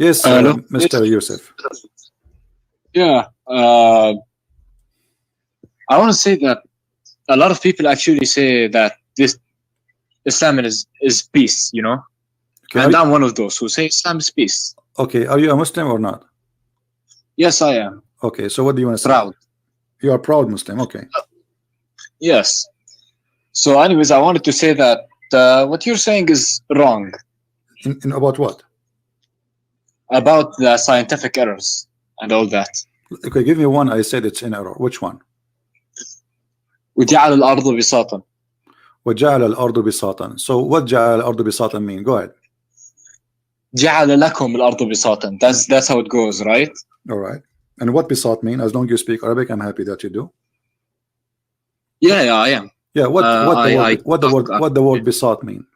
Yes, Hello? Mr. Yusuf. Yeah. I want to say that a lot of people actually say that this Islam is peace, you know? Okay, And I'm one of those who say Islam is peace. okay, are you a Muslim or not? Yes, I am. Okay, so what do you want to say? Proud. You are proud Muslim, okay. Yes. So anyways, I wanted to say that what you're saying is wrong In about what? about the scientific errors and all that. Okay, give me one. I said it's in error. Which one? وجعل الأرض بساطا. وجعل الأرض بساطا. So what جعل الأرض بساطا mean? Go ahead. جعل لكم الأرض بساطا. That's how it goes, right? All right. And what bisat mean? As long as you speak Arabic, I'm happy that you do. Yeah, I am. Yeah. What the word bisat mean?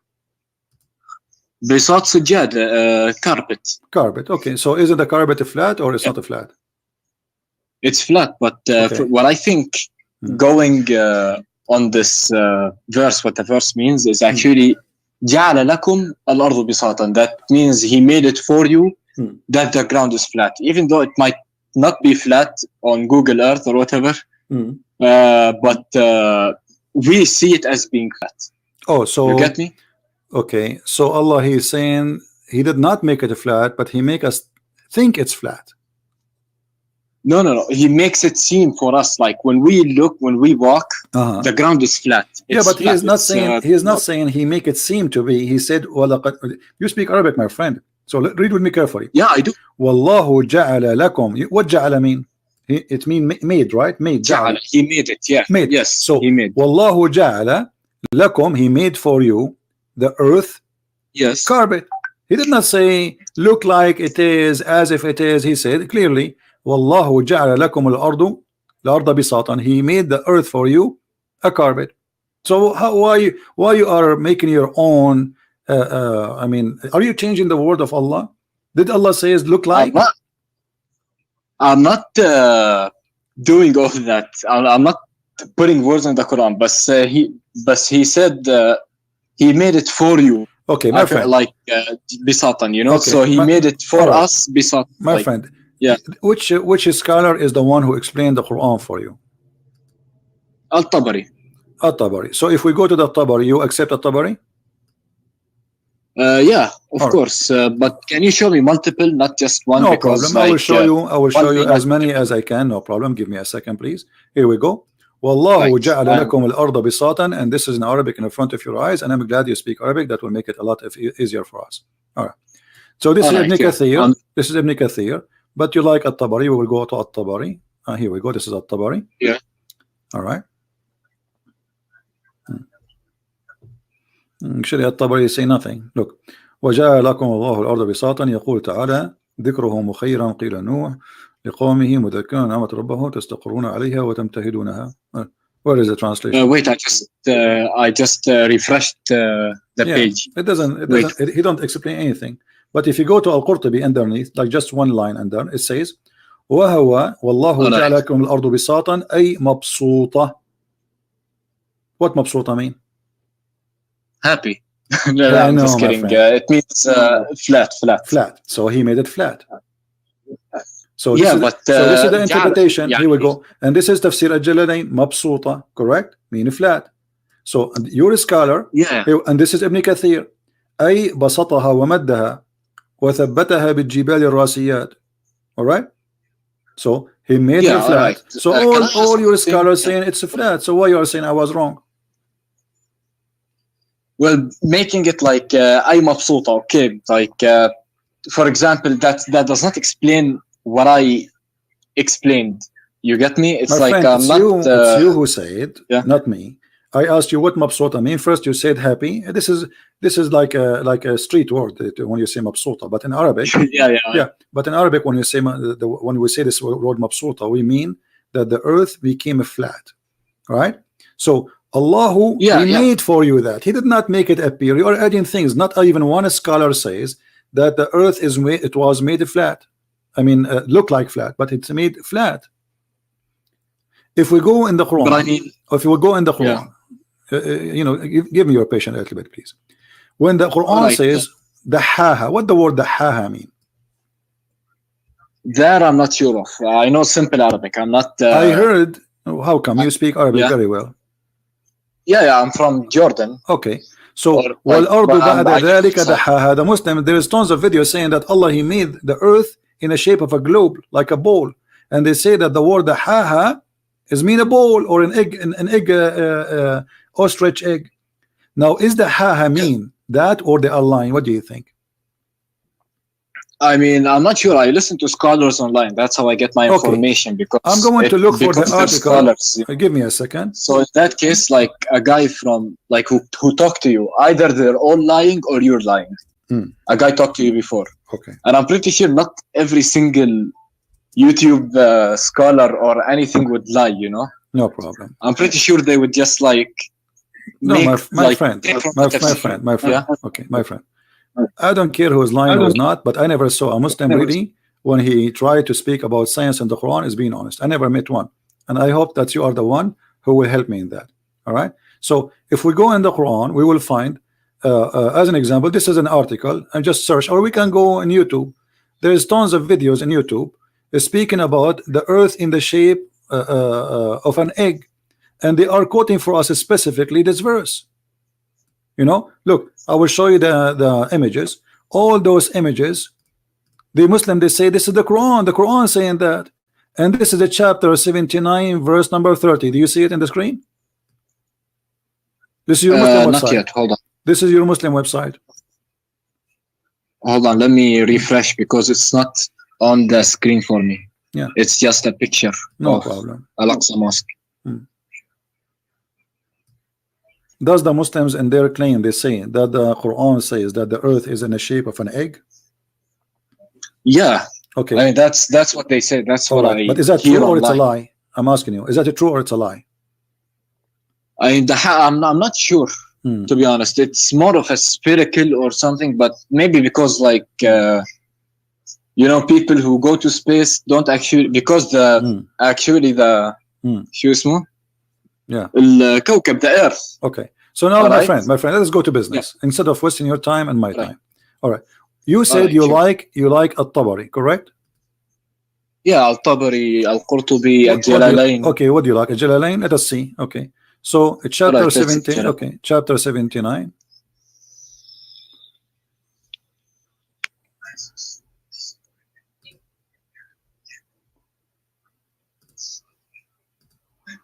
بساط سجاد, carpet. Carpet. Okay. So is it a carpet flat or it's not a flat? It's flat, but Okay. what I think going on this verse, what the verse means is actually جعل لكم الأرض بساطا. That means he made it for you that the ground is flat, even though it might not be flat on Google Earth or whatever, but we see it as being flat. Oh, so you get me? Okay, so Allah, He is saying He did not make it flat, but He make us think it's flat. No. He makes it seem for us like when we walk, the ground is flat. Yeah, but He is not saying He is not saying He make it seem to be. He said, you speak Arabic, my friend. So read with me carefully. Yeah, I do. Wallahu ja'ala lakum. What ja'ala mean? It mean made, right? Made. Ja'ala. He made it. Yeah. Made. Yes. So he made. Wallahu ja'ala lakum. He made for you the earth. Yes. Carpet. He did not say look like it is, as if it is. He said clearly, Wallahu ja'ala lakum al-ardu al-arda bisatan. He made the earth for you a carpet. So why you are making your own? I mean, are you changing the word of Allah? Did Allah says look like? I'm not doing all that. I'm not putting words in the Quran, but he said he made it for you. Okay, my friend. Like bisatan, you know. Okay, so he made it for us bisatan. My like, friend. Yeah. Which scholar is the one who explained the Quran for you? Al-Tabari. Al-Tabari. So if we go to the Tabari, you accept Al-Tabari? Yeah, of course. But can you show me multiple, not just one? No because, problem. I will show you. I will show you as many multiple. as I can. No problem. Give me a second, please. Here we go. Wallahu ja'ala lakum al-arda bisatan, and this is in Arabic in front of your eyes. And I'm glad you speak Arabic. That will make it a lot easier for us. All right. So this is Ibn Kathir. This is Ibn Kathir. But you like At-Tabari? We will go to At-Tabari. Here we go. This is At-Tabari. Yeah. All right. Actually, At-Tabari say nothing. Look. وجعل لكم الله الأرض بساطا يقول تعالى ذكره مخيرا قيل نوح لقومه مذكرا نعمة ربه تستقرون عليها وتمتهدونها. Where is the translation? Wait, I just refreshed the page. It doesn't. He don't explain anything. But if you go to Al-Qurtubi underneath, like just one line under, it says وهو والله جعل لكم الأرض بساطا أي مبسوطة. What مبسوطة mean? Happy. No, I'm just kidding. It means flat. So he made it flat. So yeah, so this is the interpretation. Here we go. And this is Tafsir al-Jalalain, mabsuta, correct? Mean flat. So you're a scholar. Yeah. And this is Ibn Kathir. أي بسطها ومدها وثبتها بالجبال الراسيات. All right? So he made it flat. Right. So all your scholars saying it's flat. So why you are saying I was wrong? Well, making it like I'm مبسوطة, okay, like for example, that does not explain what I explained. You get me? It's my like friend, it's you who say it, not me. I asked you what mabsuta mean. First you said happy. This is like a street word when you say mabsuta, but in Arabic, yeah. But in Arabic, when you say when we say this word mabsuta, we mean that the earth became flat, right? So Allah made for you that. He did not make it appear. You are adding things. Not even one scholar says that the earth was made flat. I mean, look like flat, but it's made flat. If we go in the Quran, if we go in the Quran, you know, give me your patience a little bit, please. When the Quran says the haha, what the word the haha mean? That I'm not sure of. I know simple Arabic. I'm not. I heard. How come you speak Arabic very well? Yeah, I'm from Jordan. Okay. So والأرض بعد ذلك دحاها. The Muslim, there is tons of videos saying that Allah, He made the earth in the shape of a globe, like a bowl, and they say that the word دحاها is mean a bowl or an egg, an egg, ostrich egg. Now, is the haha mean that, or they are lying? What do you think? I mean, I'm not sure. I listen to scholars online. That's how I get my information. Because I'm going to look for the article. Scholars, give me a second. So in that case, like a guy from like who talked to you, either they're all lying or you're lying. A guy talked to you before. Okay. And I'm pretty sure not every single YouTube scholar or anything would lie. You know. No problem. I'm pretty sure they would just like. No, my friend. Yeah? Okay, my friend. I don't care who's lying or not, but I never saw a Muslim really when he tried to speak about science and the Quran is being honest. I never met one, and I hope that you are the one who will help me in that. All right. So if we go in the Quran, we will find, as an example, this is an article, and just search, or we can go on YouTube. There's tons of videos in YouTube speaking about the earth in the shape of an egg, and they are quoting for us specifically this verse. You know, look, I will show you the images. All those images, the Muslim, they say this is the Quran saying that, and this is the chapter 79 verse number 30. Do you see it in the screen? This is your Muslim website. Not yet. Hold on. This is your Muslim website. Hold on, let me refresh because it's not on the screen for me. Yeah, it's just a picture. No problem. Al-Aqsa Mosque. Does the Muslims in their claim, they say that the Quran says that the earth is in the shape of an egg? Yeah. Okay. I mean, that's what they say. That's what I. But is that true or it's a lie? I'm asking you. Is that true or it's a lie? I mean, I'm not sure. To be honest, it's more of a spherical or something. But maybe because like you know, people who go to space don't actually because actually the شو اسمه? Yeah. الكوكب, the earth. Okay. So now, my friend, let's go to business instead of wasting your time and my time. All right. You said you like Al-Tabari, correct? Yeah, Al-Tabari, Al-Qurtubi, Al-Jalalain. Okay, what do you like? Al-Jalalain? Let us see. Okay. So chapter 17. Okay, chapter 79.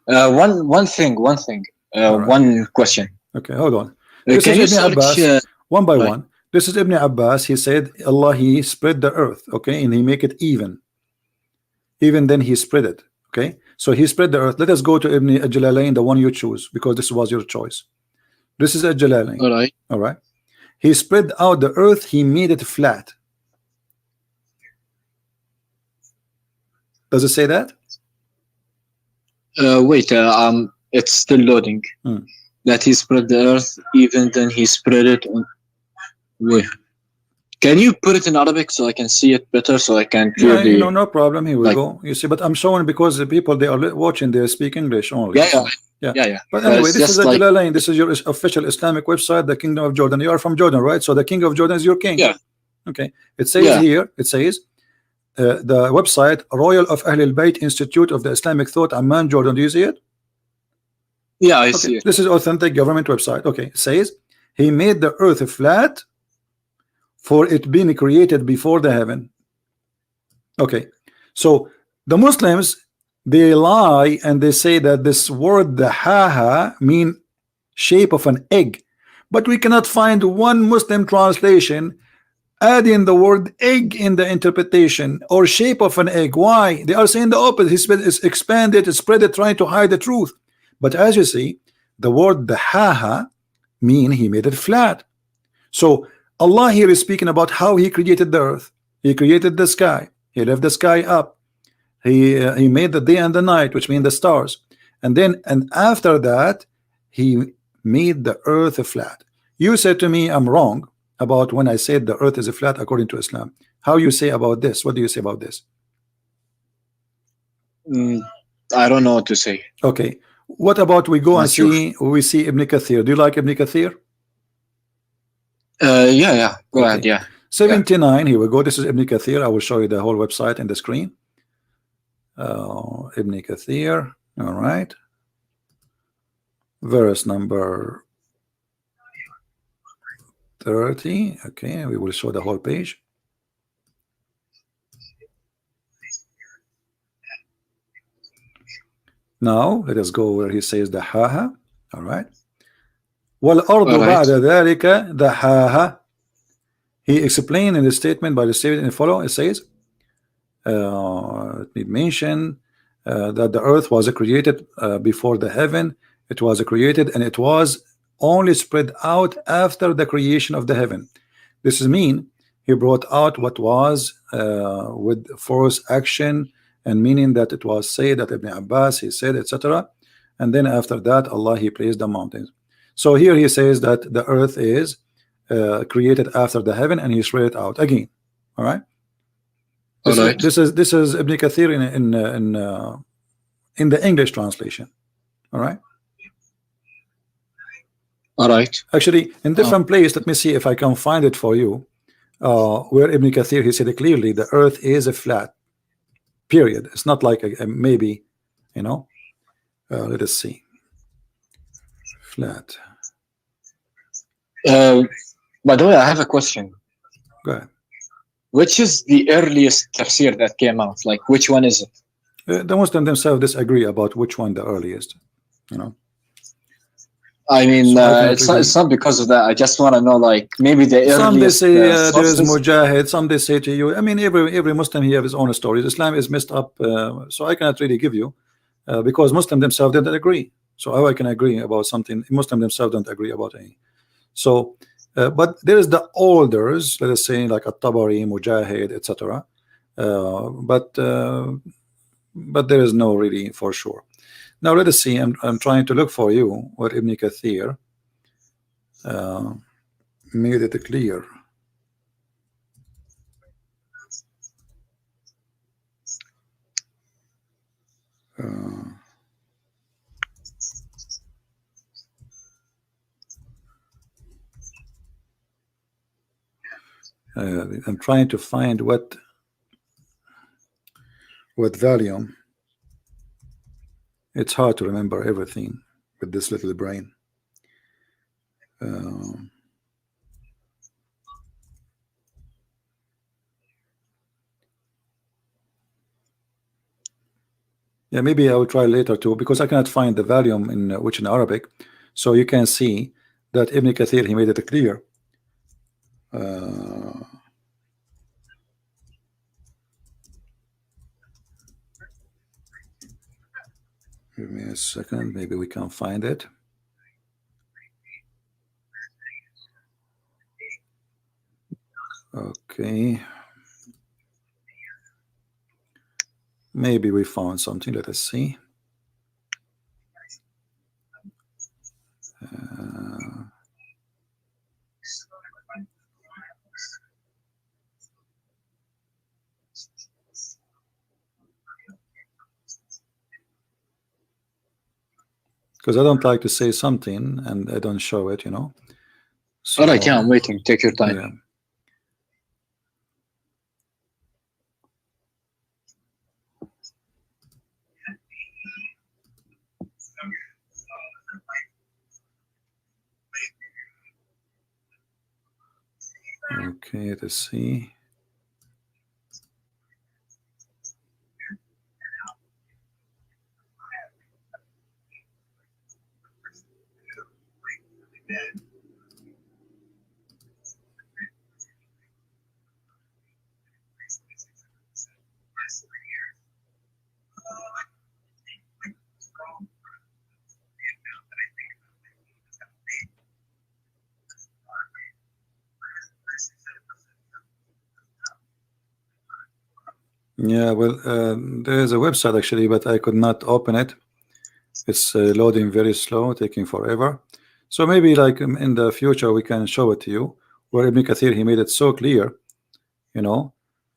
One thing. Right. One question. Okay, hold on. This is Ibn Abbas, one by one. This is Ibn Abbas. He said Allah, He spread the earth, okay, and He make it even then He spread it. Okay, so He spread the earth. Let us go to Ibn Jalalain, the one you choose, because this was your choice. This is Jalalain. All right. He spread out the earth, He made it flat. Does it say that? Wait, it's still loading. That He spread the earth, even then He spread it on. Wait, can you put it in Arabic so I can see it better, so I can clearly? No problem. Here we go. You see, but I'm showing because the people they are watching, they speak English only. Yeah. But anyway, this is Jalalain. This is your official Islamic website, the Kingdom of Jordan. You are from Jordan, right? So the King of Jordan is your king. Yeah. Okay. It says here. It says. The website Royal of Ahl al-Bayt Institute of the Islamic Thought, Amman, Jordan. Do you see it? Yeah, I see it. This is authentic government website. Okay, it says He made the earth flat for it being created before the heaven. Okay, so the Muslims, they lie and they say that this word the haha mean shape of an egg, but we cannot find one Muslim translation adding the word egg in the interpretation or shape of an egg. Why? They are saying the opposite. It's expanded, it's spread it, trying to hide the truth. But as you see, the word the haha mean He made it flat. So Allah here is speaking about how He created the earth. He created the sky. He left the sky up. He made the day and the night, which mean the stars. And after that, He made the earth flat. You said to me, I'm wrong about when I said the earth is flat according to Islam. How you say about this? What do you say about this? I don't know what to say. Okay. What about we go and see Ibn Kathir? Do you like Ibn Kathir? Yeah. Go ahead. Yeah. 79. Here we go. This is Ibn Kathir. I will show you the whole website in the screen. Ibn Kathir. All right. Verse number 30. Okay, we will show the whole page. Now let us go where he says the haha. All right. وَالْأَرْضُ بَعْدَ ذَلِكَ دَحَاهَا. He explained in the statement by the statement in follow. It says, let me mention that the earth was created before the heaven. It was created and it was only spread out after the creation of the heaven. This is mean he brought out what was with force action, and meaning that it was said that Ibn Abbas he said, etc. And then after that Allah he placed the mountains. So here he says that the earth is created after the heaven and he spread it out again. All right. This is Ibn Kathir in the English translation. All right. All right. Actually, in different place, let me see if I can find it for you. Where Ibn Kathir he said clearly the earth is a flat. Period. It's not like a maybe, you know. Let us see. Flat. By the way, I have a question. Go ahead. Which is the earliest tafsir that came out? Like, which one is it? The Muslims themselves disagree about which one the earliest. You know. I mean, so it's not because of that. I just want to know, like, maybe the earliest. Some they say there is Mujahid. Some they say to you. I mean, every Muslim he have his own stories. Islam is messed up, so I cannot really give you because Muslims themselves didn't agree. So how I can agree about something Muslims themselves don't agree about any. So, but there is the olders, let us say like At-Tabari, Mujahid, etc. But there is no really for sure. Now let us see. I'm trying to look for you what Ibn Kathir made it clear. I'm trying to find what volume. It's hard to remember everything with this little brain. Yeah, maybe I will try later too, because I cannot find the volume in which in Arabic. So you can see that Ibn Kathir he made it clear. Give me a second, maybe we can find it. Okay. Maybe we found something. Let us see. Because I don't like to say something and I don't show it, you know. So, all right, yeah, I'm waiting. Take your time. Yeah. Okay, let's see. Yeah, well, there is a website actually, but I could not open it. It's loading very slow, taking forever. So maybe like in the future we can show it to you, where Ibn Kathir he made it so clear, you know.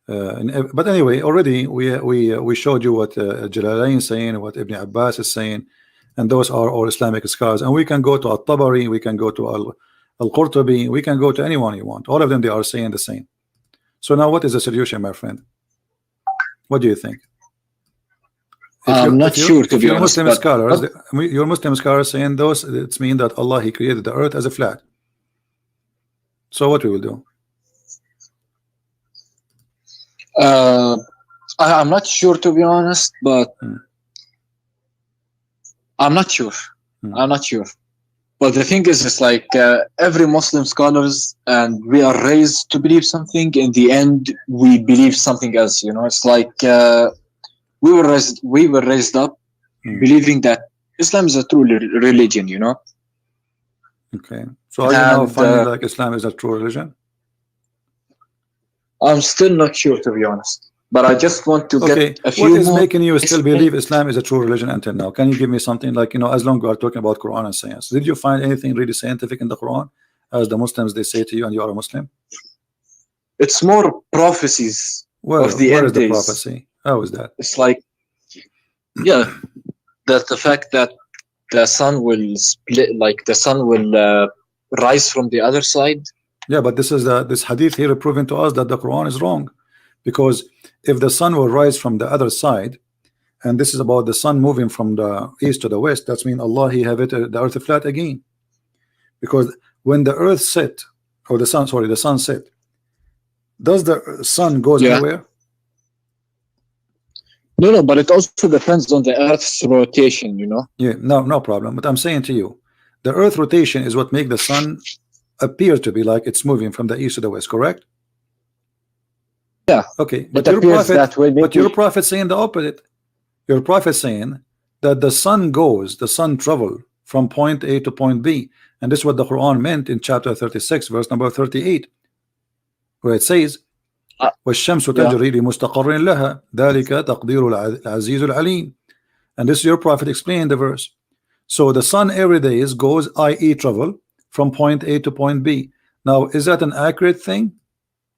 But anyway, already we showed you what Jalalain is saying, what Ibn Abbas is saying, and those are all Islamic scholars. And we can go to At-Tabari, we can go to Al-Qurtubi, we can go to anyone you want. All of them they are saying the same. So now what is the solution, my friend? What do you think? I'm not sure, to be honest. Muslim scholars, your Muslim scholars saying those, it's mean that Allah, He created the earth as a flat. So what we will do? I'm not sure, to be honest, but I'm not sure. I'm not sure. But the thing is, it's like every Muslim scholars, and we are raised to believe something. In the end, we believe something else. You know, it's like we were raised up believing that Islam is a true religion. You know. Okay. So are you now finding like Islam is a true religion? I'm still not sure, to be honest. But I just want to get a few more. What is making you still believe Islam is a true religion until now? Can you give me something like, you know, as long as we are talking about Quran and science, did you find anything really scientific in the Quran, as the Muslims they say to you, and you are a Muslim? It's more prophecies of the end days. Where is the prophecy? How is that? It's like, yeah, that the fact that the sun will split, like the sun will rise from the other side. Yeah, but this is this hadith here proving to us that the Quran is wrong, because if the sun will rise from the other side, and this is about the sun moving from the east to the west, that's mean Allah He have it the earth flat again, because when the earth set, or the sun, sorry, the sun set, does the sun goes anywhere? No, but it also depends on the earth's rotation, you know. Yeah, no problem. But I'm saying to you, the earth rotation is what make the sun appear to be like it's moving from the east to the west, correct? Yeah. Okay, but your prophet saying the opposite. Your prophet saying that the sun travel from point A to point B, and this is what the Quran meant in chapter 36, verse number 38, where it says, وَالشَّمْسُ تَجْرِي لِمُسْتَقَرٍ لَهَا ذَلِكَ تَقْدِيرُ الْعَزِيزُ الْعَلِيمُ. And this your prophet explained the verse. So the sun every day goes, i.e. travel from point A to point B. Now, is that an accurate thing,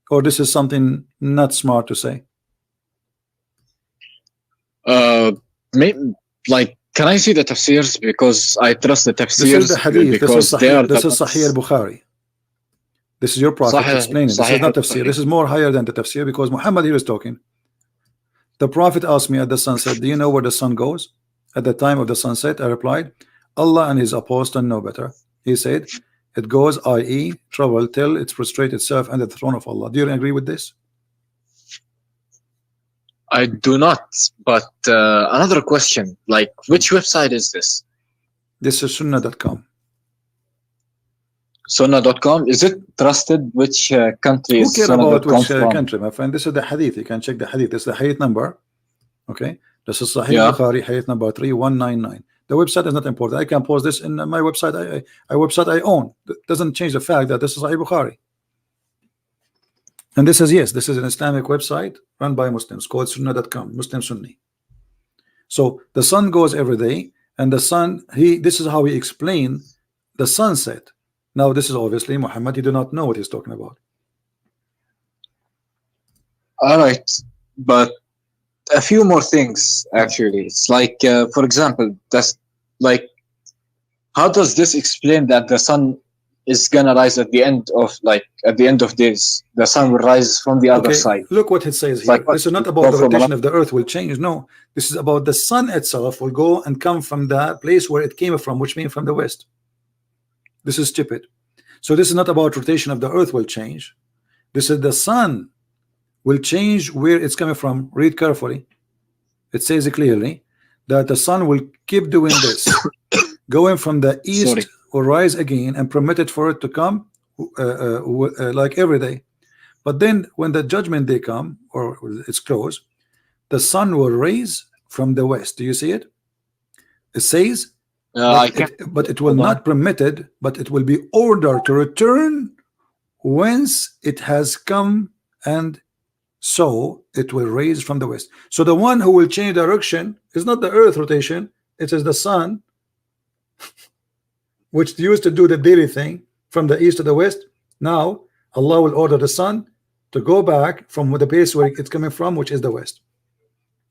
or this is something not smart to say? Maybe, like, can I see the tafsirs, because I trust the tafsirs? This is the hadith. This is Sahih al-Bukhari. This is your prophet explaining. This is not tafsir. This is more higher than the tafsir, because Muhammad here is talking. The prophet asked me at the sunset, do you know where the sun goes? At the time of the sunset, I replied, Allah and his apostle know better. He said, it goes, i.e. travel till it prostrates itself under the throne of Allah. Do you agree with this? I do not, but another question, like, which website is this? This is sunnah.com. Sunnah.com, is it trusted? Which country is Sunnah.com from? Who cares about which country, my friend? This is the hadith. You can check the hadith. This is the hadith number. Okay, this is Sahih Bukhari, hadith number 3199. The website is not important. I can post this in my website. I website I own. That doesn't change the fact that this is Sahih Bukhari. And this is, yes, this is an Islamic website run by Muslims called Sunnah.com, Muslim Sunni. So the sun goes every day, and the sun, this is how he explained the sunset. Now this is obviously Muhammad, he do not know what he's talking about. All right, but a few more things actually. It's like, for example, that's like, how does this explain that the sun is gonna rise at the end of days? The sun will rise from the other side. Look what it says here. Like, this is not about the rotation of the earth will change. No, this is about the sun itself will go and come from the place where it came from, which means from the west. This is stupid. So this is not about rotation of the earth will change. This is the sun will change where it's coming from. Read carefully. It says clearly that the sun will keep doing this, going from the east will rise again and permit it for it to come like every day. But then when the judgment day come, or it's close, the sun will rise from the west. Do you see it? It says but it will not permitted, but it will be ordered to return whence it has come, and so it will raise from the west. So the one who will change direction is not the earth rotation, it is the sun, which used to do the daily thing from the east to the west. Now Allah will order the sun to go back from the place where it's coming from, which is the west.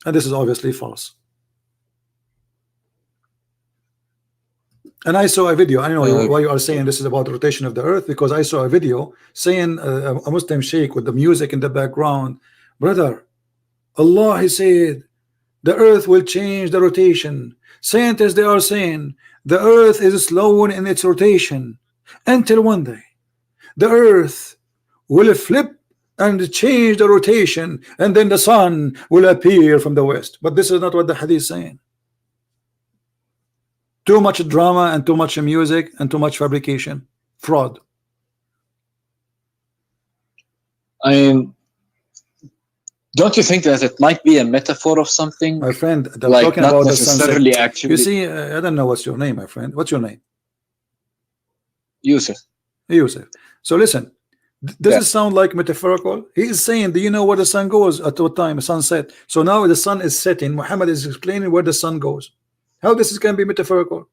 And this is obviously false. And I saw a video. I don't know why you are saying this is about the rotation of the earth, because I saw a video saying a Muslim sheikh with the music in the background. Brother, Allah, he said the earth will change the rotation. Scientists, they are saying the earth is slowing in its rotation until one day the earth will flip and change the rotation, and then the sun will appear from the west. But this is not what the hadith is saying. Too much drama and too much music and too much fabrication, fraud. I mean, don't you think that it might be a metaphor of something? My friend, like talking not about necessarily the sunset. Actually, you see, I don't know what's your name, my friend. What's your name? Yusuf. Yusuf. So listen, does it sound like metaphorical? He is saying, do you know where the sun goes at what time? Sunset. So now the sun is setting. Muhammad is explaining where the sun goes. How this can be metaphorical?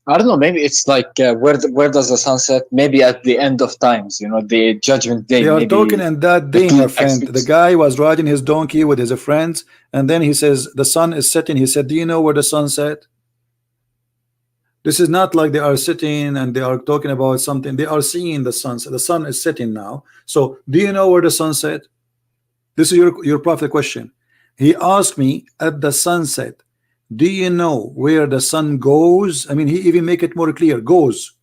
I don't know. Maybe it's like where does the sun set? Maybe at the end of times, you know, the judgment day. They are talking in that day, my friend. The guy was riding his donkey with his friends, and then he says the sun is setting. He said, do you know where the sun set? This is not like they are sitting and they are talking about something. They are seeing the sunset. The sun is setting now. So do you know where the sun set? This is your prophet question. He asked me at the sunset, do you know where the sun goes? I mean, he even make it more clear. Goes.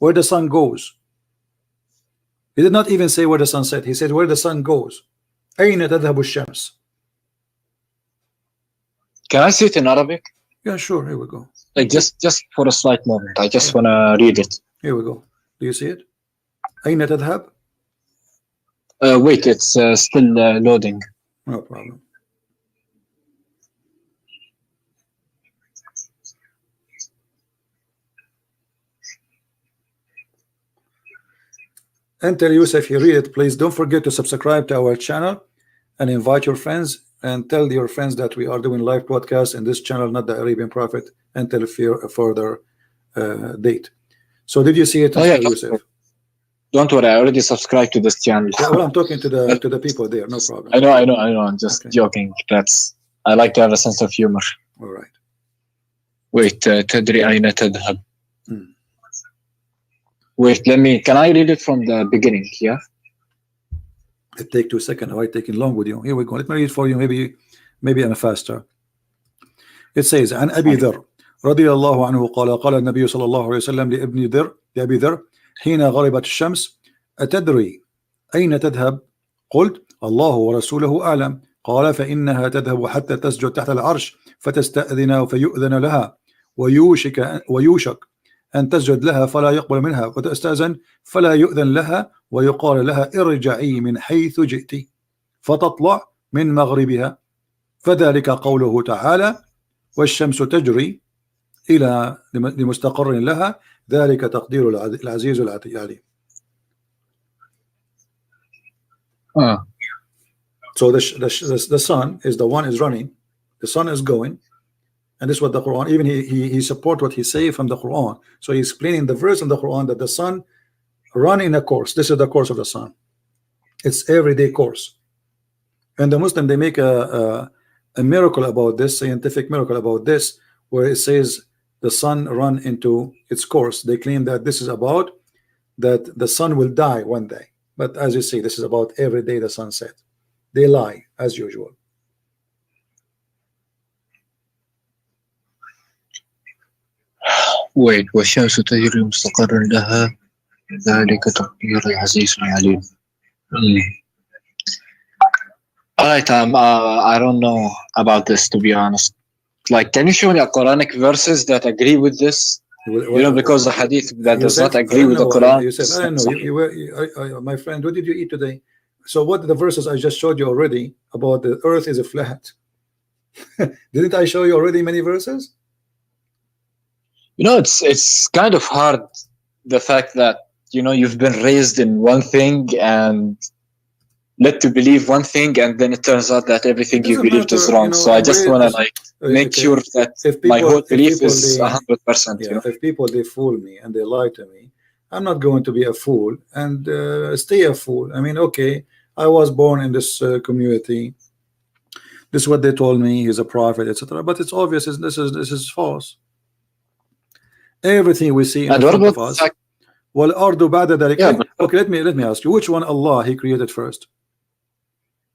Where the sun goes. He did not even say where the sun set. He said where the sun goes. أين تذهب الشمس? Can I see it in Arabic? Yeah, sure. Here we go. Like just for a slight moment. I just want to read it. Here we go. Do you see it? أين تذهب? Wait, it's still loading. No problem. And tell Yusuf, if you read it, please don't forget to subscribe to our channel and invite your friends and tell your friends that we are doing live broadcasts in this channel, not the Arabian Prophet, until a further date. So did you see it, Yusuf? Don't worry, I already subscribed to this channel. Yeah, well, I'm talking to the people there, no problem. I know. I'm just joking. I like to have a sense of humor. All right. Wait, تدري أين تذهب? Wait, can I read it from the beginning? Yeah. It take 2 seconds. Why taking long with you? Here we go. Let me read for you. Maybe I'm faster. It says, عن أبي ذر رضي الله عنه قال النبي صلى الله عليه وسلم لأبي ذر حين غربت الشمس أتدري أين تذهب؟ قلت الله ورسوله أعلم. قال فإنها تذهب حتى تسجد تحت العرش فتستأذن فيؤذن لها ويوشك أن تسجد لها فلا يقبل منها وتستأذن فلا يؤذن لها ويقال لها ارجعي من حيث جئت فتطلع من مغربها فذلك قوله تعالى والشمس تجري إلى لمستقر لها ذلك تقدير العزيز العليم. So the sun is the one is running, the sun is going, and this is what the Quran, even he support what he say from the Quran. So he's explaining the verse in the Quran that the sun run in a course. This is the course of the sun. It's everyday course. And the Muslim, they make a miracle about this, scientific miracle about this, where it says the sun run into its course. They claim that this is about that the sun will die one day. But as you see, this is about every day the sun set. They lie as usual. Wait, والشمس تجري مستقر لها ذلك تقدير العزيز العليم. Alright, I don't know about this, to be honest. Like, can you show me a Quranic verses that agree with this? You know, because the hadith that does not agree with the Quran. I don't know. My friend, what did you eat today? So what the verses I just showed you already about the earth is a flat. Didn't I show you already many verses? You know, it's kind of hard, the fact that, you know, you've been raised in one thing and led to believe one thing, and then it turns out that everything you believed is wrong. You know, so I just want to make sure that my whole belief is 100%. Yeah, if people they fool me and they lie to me, I'm not going to be a fool and stay a fool. I mean, okay, I was born in this community. This is what they told me. He's a prophet, etc. But it's obvious. This is false. Everything we see in front of us. Well, ardu ba'da dhalik. Yeah, okay, let me ask you, which one Allah He created first?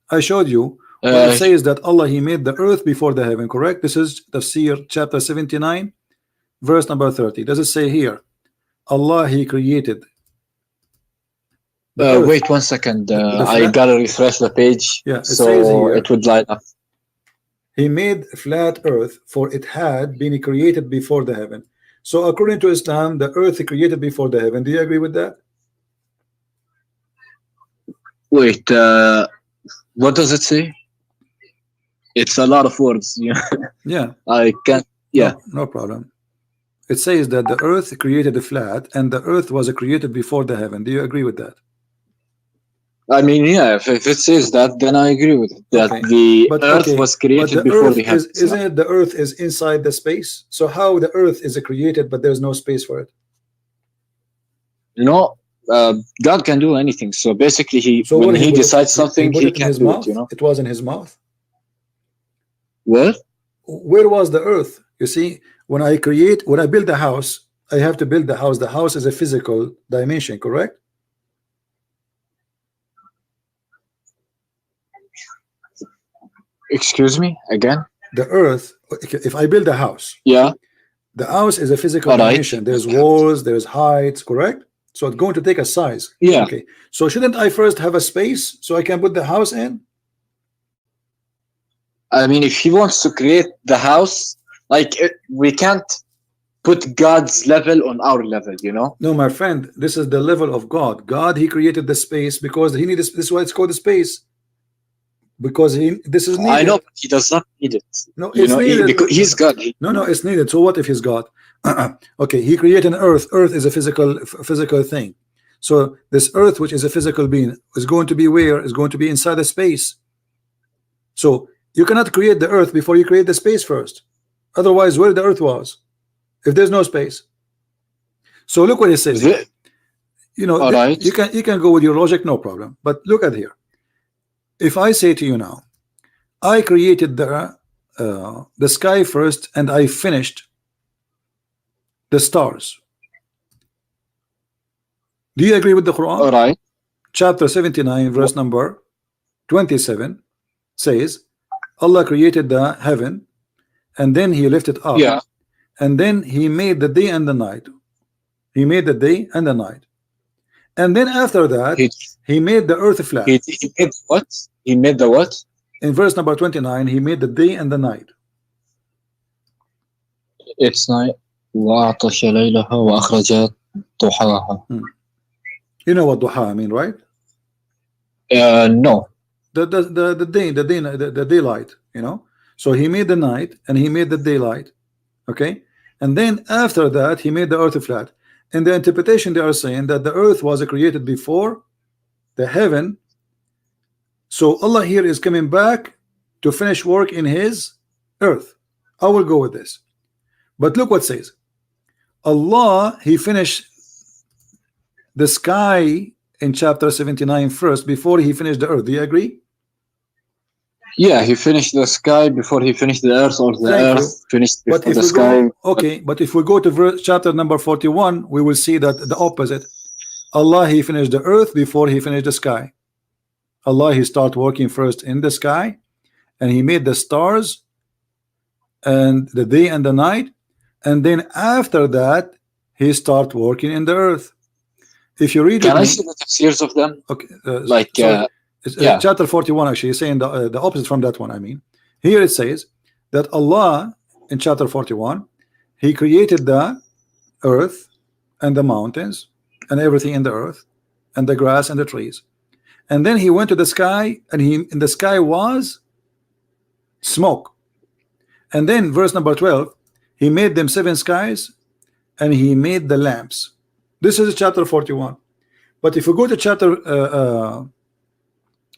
I showed you. It says that Allah He made the earth before the heaven. Correct? This is Tafsir chapter 79, verse number 30. Does it say here, Allah He created? Wait 1 second. I gotta refresh the page. Yeah, so it would light up. He made flat earth, for it had been created before the heaven. So according to Islam, the earth is created before the heaven. Do you agree with that? Wait, what does it say? It's a lot of words. Yeah. I can't. Yeah. No problem. It says that the earth created flat, and the earth was created before the heaven. Do you agree with that? I mean, yeah, if it says that, then I agree with it. That the earth was created before the heavens. Isn't it the earth is inside the space? So how the earth is created, but there's no space for it? God can do anything. So basically, when he decides something, he can do it. It was in his mouth. What? Where was the earth? You see, when I build a house, I have to build the house. The house is a physical dimension, correct? Excuse me again? The earth, if I build a house, yeah, the house is a physical dimension. There's walls, there's heights, correct? So it's going to take a size. Yeah. Okay. So shouldn't I first have a space so I can put the house in? I mean, if he wants to create the house, we can't put God's level on our level, No, my friend, this is the level of God. God, He created the space because He needed. This is why it's called the space. Because this is needed. I know, but He does not need it. No, it's needed. Because He's God. No, it's needed. So what if He's God? Okay, He created an earth. Earth is a physical thing. So this earth, which is a physical being, is going to be where? Is going to be inside the space. So you cannot create the earth before you create the space first. Otherwise, where the earth was, if there's no space. So look what it says. Right. You can go with your logic, no problem. But look at here. If I say to you now, I created the sky first, and I finished the stars. Do you agree with the Quran? All right. Chapter 79, verse number 27 says, Allah created the heaven, and then He lifted up. Yeah. And then He made the day and the night. He made the day and the night. And then after that, He made the earth flat. He made what? He made the what? In verse number 29, He made the day and the night. It's night. وَأَغْطَشَ لَيْلَهَا وَأَخْرَجَ ضُحَاهَا. You know what duha mean, right? No. The daylight, So He made the night and He made the daylight. Okay? And then after that, He made the earth flat. In the interpretation, they are saying that the earth was created before the heaven. So Allah here is coming back to finish work in His earth. I will go with this. But look what it says. Allah, He finished the sky in chapter 79 first before He finished the earth. Do you agree? Yeah, He finished the sky before He finished the earth, or the earth finished before the sky. Okay, but if we go to chapter number 41, we will see that the opposite. Allah, He finished the earth before He finished the sky. Allah, He started working first in the sky, and He made the stars and the day and the night, and then after that He started working in the earth. If you read, can I see the tafsirs of them? Okay, chapter 41 actually is saying the opposite from that one. I mean, here it says that Allah in chapter 41, He created the earth and the mountains and everything in the earth and the grass and the trees, and then He went to the sky, and in the sky was smoke. And then verse number 12, He made them 7 skies, and He made the lamps. This is chapter 41. But if we go to chapter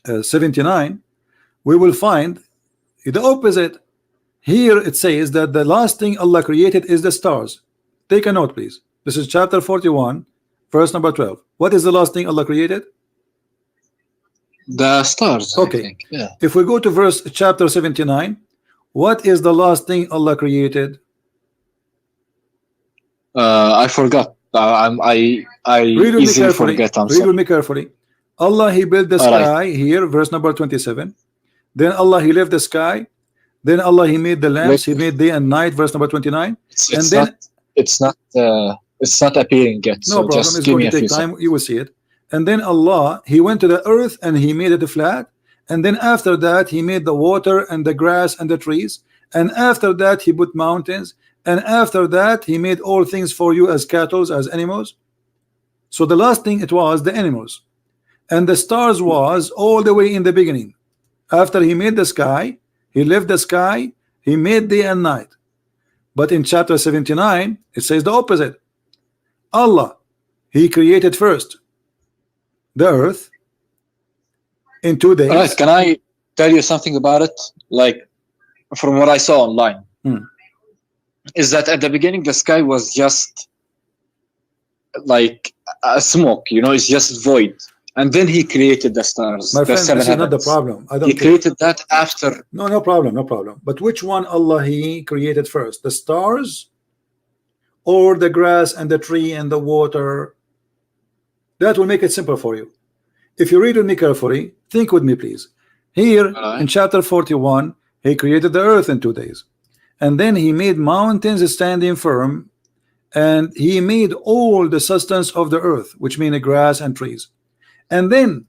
79, we will find the opposite. Here it says that the last thing Allah created is the stars. Take a note, please. This is chapter 41, verse number 12. What is the last thing Allah created? The stars. Okay. I think. Yeah. If we go to chapter 79, what is the last thing Allah created? I forgot. I easily forget. Read with me carefully. Allah, He built the sky here, verse number 27. Then Allah, He left the sky. Then Allah, He made the lamps. He made day and night, verse number 29. It's not appearing yet. No problem. It's going to take time. You will see it. And then Allah, He went to the earth and He made it flat. And then after that, He made the water and the grass and the trees. And after that, He put mountains. And after that, He made all things for you as cattle, as animals. So the last thing, it was the animals. And the stars was all the way in the beginning. After He made the sky, He left the sky, He made day and night. But in chapter 79, it says the opposite. Allah, He created first the earth in 2 days. Right, can I tell you something about it? Like, from what I saw online, is that at the beginning the sky was just like a smoke, you know, it's just void. And then He created the stars. My friend, this is not the problem. He created that after. No problem, no problem. But which one Allah He created first? The stars or the grass and the tree and the water? That will make it simple for you. If you read with me carefully, think with me please. Here in chapter 41, He created the earth in 2 days. And then He made mountains standing firm. And He made all the substance of the earth, which mean the grass and trees. And then,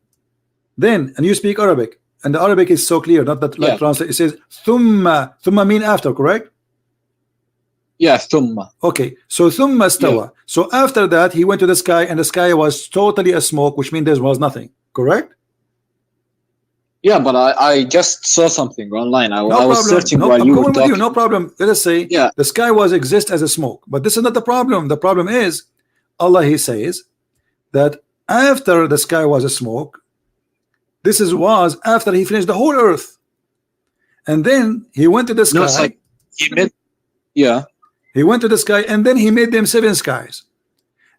and you speak Arabic, and the Arabic is so clear, not that like translate. It says thumma mean after, correct? Yeah, thumma. Okay, so thumma stawa. Yeah. So after that, He went to the sky, and the sky was totally a smoke, which means there was nothing, correct? Yeah, but I just saw something online. I was searching while you were talking. No problem. Let us say the sky was exist as a smoke, but this is not the problem. The problem is Allah, He says that after the sky was a smoke, this was after He finished the whole earth, and then He went to the sky. No, it's like He went to the sky, and then He made them 7 skies.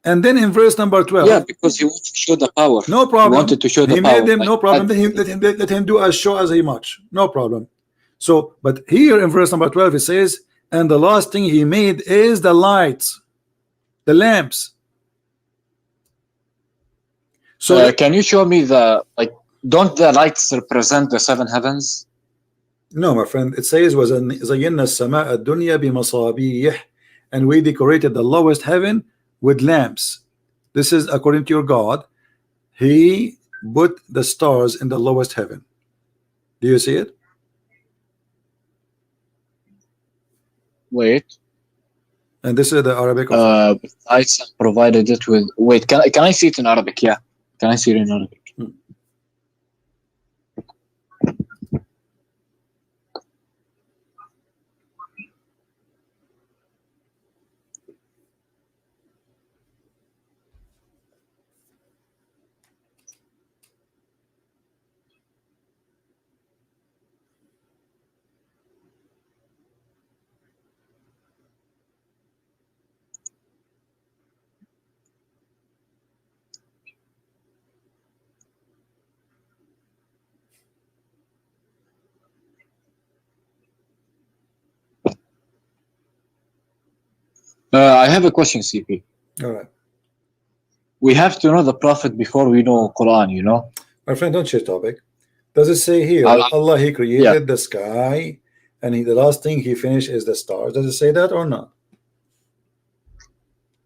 And then in verse number 12, yeah, because He wanted to show the power. No problem. He wanted to show the power. He made them, no problem. Let him do as show as He much. No problem. So, but here in verse number 12, it says, and the last thing He made is the lights, the lamps. So can you show me don't the lights represent the 7 heavens? No, my friend. It says وَزَيَّنَّا السَّمَاءَ الدُّنْيَا بِمَصَابِيحٍ, and we decorated the lowest heaven with lamps. This is according to your God. He put the stars in the lowest heaven. Do you see it? Wait. And this is the Arabic. I provided it with. Wait, can I see it in Arabic? Yeah. Can I see it in Arabic? I have a question, CP. All right. We have to know the Prophet before we know Quran, you know? My friend, don't change topic. Does it say here, Allah, He created the sky, and the last thing He finished is the stars? Does it say that or not?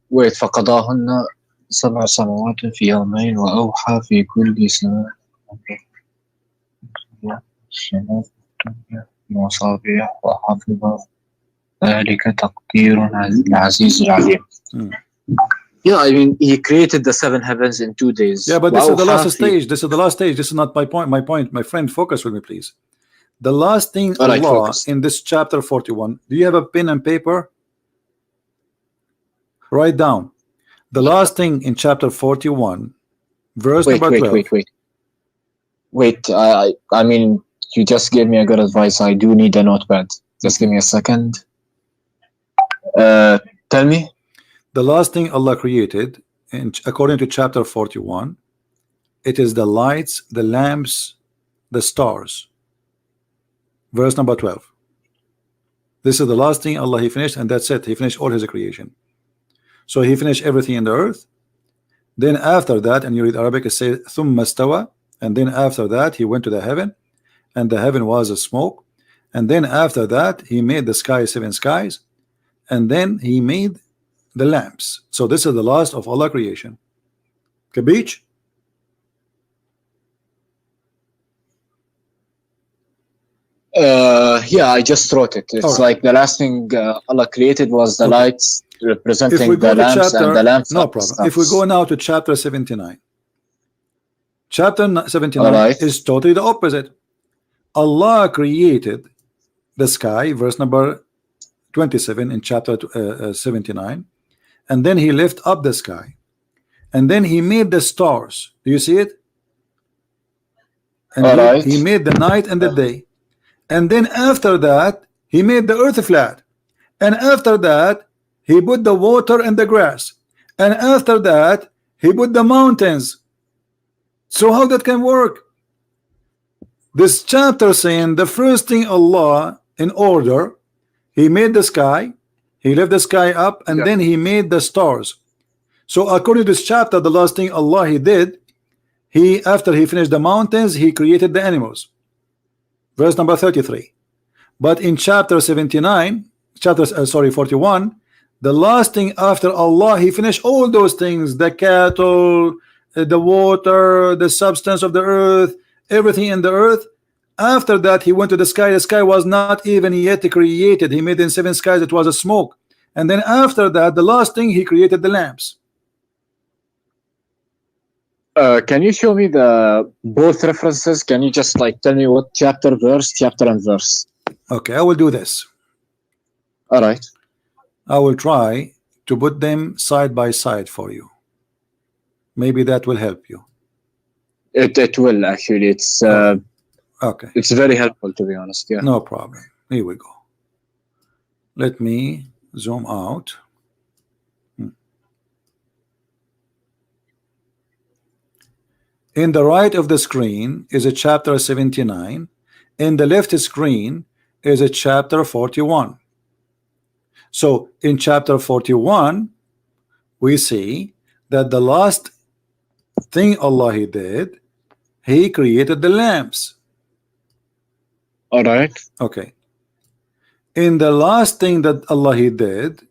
Wait, فَقَضَاهُنَّ سَبْعَ سَمَوَاتٍ فِي يَوْمَيْنِ وَأَوْحَى فِي كُلِّ سَمَاءٍ مَصَابِيحَ وَحَفِظَ ذَلِكَ تَقْدِيرٌ الْعَزِيزِ الْعَلِيمِ. Yeah, I mean, He created the 7 heavens in 2 days. Yeah, but this is the last stage. This is the last stage. This is not my point. My friend, focus with me, please. The last thing Allah in this chapter 41. Do you have a pen and paper? Write down. The last thing in chapter 41, verse number 12. Wait, I mean, you just gave me a good advice. I do need a notepad. Just give me a second. Tell me. The last thing Allah created, according to chapter 41, it is the lights, the lamps, the stars. Verse number 12. This is the last thing Allah He finished, and that's it. He finished all His creation. So He finished everything in the earth. Then after that, and you read Arabic, it says ثُمَّ اسْتَوَى, and then after that He went to the heaven, and the heaven was a smoke. And then after that He made the sky 7 skies, and then He made the lamps. So this is the last of Allah creation. Kabich? Yeah, I just wrote it. It's like the last thing Allah created was the lights representing the lamps, and the lamps. No problem. If we go now to chapter 79, chapter 79 is totally the opposite. Allah created the sky, verse number 27 in chapter 79, and then He lifted up the sky, and then He made the stars. Do you see it? And he made the night and the day. And then after that He made the earth flat, and after that He put the water and the grass, and after that He put the mountains. So how that can work? This chapter saying the first thing Allah in order, He made the sky, He left the sky up, and then He made the stars. So according to this chapter, the last thing Allah He did, He after He finished the mountains, He created the animals. Verse number 33. But in chapter 79, 41, the last thing after Allah He finished all those things, the cattle, the water, the substance of the earth, everything in the earth. After that He went to the sky. The sky was not even yet created. He made in 7 skies, it was a smoke. And then after that, the last thing He created the lamps. Can you show me the both references? Can you just like tell me what chapter and verse? Okay, I will do this. All right. I will try to put them side by side for you. Maybe that will help you. It will actually. It's okay. It's very helpful, to be honest. Yeah. No problem. Here we go. Let me zoom out. In the right of the screen is a chapter 79. In the left screen is a chapter 41. So in chapter 41, we see that the last thing Allah He did, He created the lamps. All right. Okay. In the last thing that Allah He did,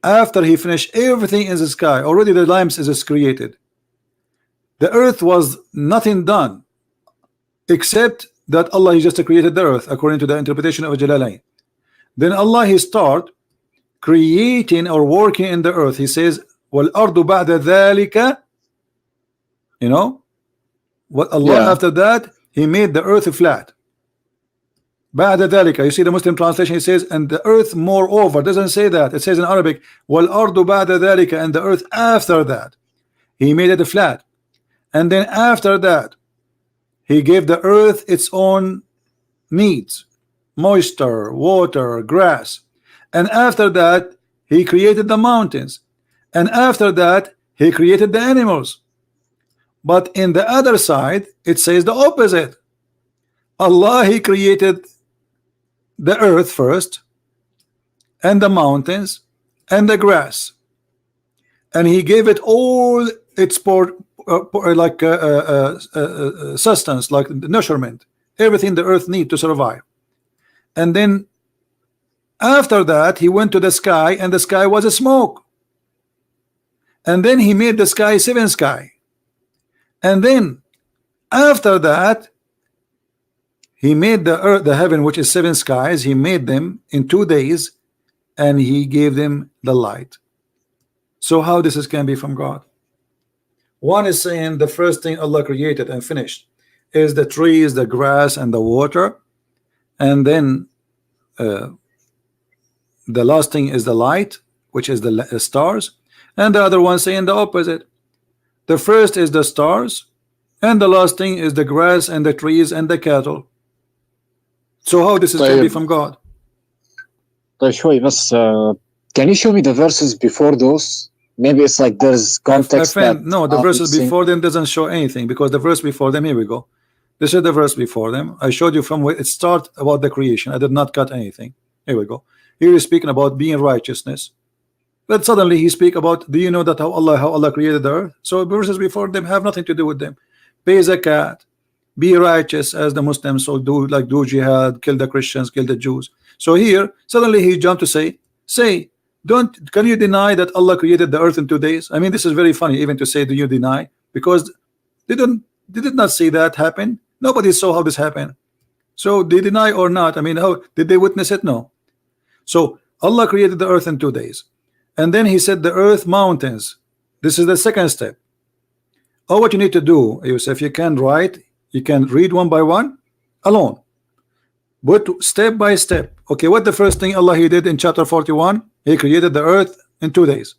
after He finished everything in the sky, already the lamps is created. The earth was nothing done except that Allah He just created the earth according to the interpretation of Jalalain. Then Allah He start creating or working in the earth. He says, وَالْأَرْضُ بَعْدَ ذَلِكَ. You know what Allah after that He made the earth flat. بَعْدَ ذَلِكَ. You see the Muslim translation, He says, and the earth moreover. Doesn't say that. It says in Arabic, وَالْأَرْضُ بَعْدَ ذَلِكَ, and the earth after that He made it flat. And then after that He gave the earth its own needs, moisture, water, grass. And after that He created the mountains, and after that He created the animals. But in the other side it says the opposite. Allah He created the earth first, and the mountains, and the grass, and He gave it all its sustenance, like nourishment, everything the earth need to survive. And then after that He went to the sky, and the sky was a smoke. And then He made the sky 7 sky. And then after that He made the earth, the heaven, which is 7 skies. He made them in 2 days, and He gave them the light. So how this can be from God? One is saying the first thing Allah created and finished is the trees, the grass, and the water, and then the last thing is the light, which is the stars, and the other one saying the opposite. The first is the stars, and the last thing is the grass and the trees and the cattle. So how this is going to be from God? طيب شوي بس can you show me the verses before those? maybe it's like there's context. My friend, no, the verses before them doesn't show anything, because the verse before them, here we go. This is the verse before them. I showed you from where it starts about the creation. I did not cut anything. Here we go. Here he's speaking about being righteousness. But suddenly he speak about, do you know that how Allah created the earth? So verses before them have nothing to do with them. Pay zakat, be righteous as the Muslims, so do jihad, kill the Christians, kill the Jews. So here suddenly he jumped to say, can you deny that Allah created the earth in 2 days? I mean, this is very funny even to say, do you deny? Because they did not see that happen. Nobody saw how this happened. So they deny or not? I mean, how did they witness it? No. So Allah created the earth in 2 days. And then he said the earth mountains. This is the second step. What you need to do, Yusuf, you can write, you can read one by one alone, but step by step. Okay, what the first thing Allah he did in chapter 41? He created the earth in 2 days.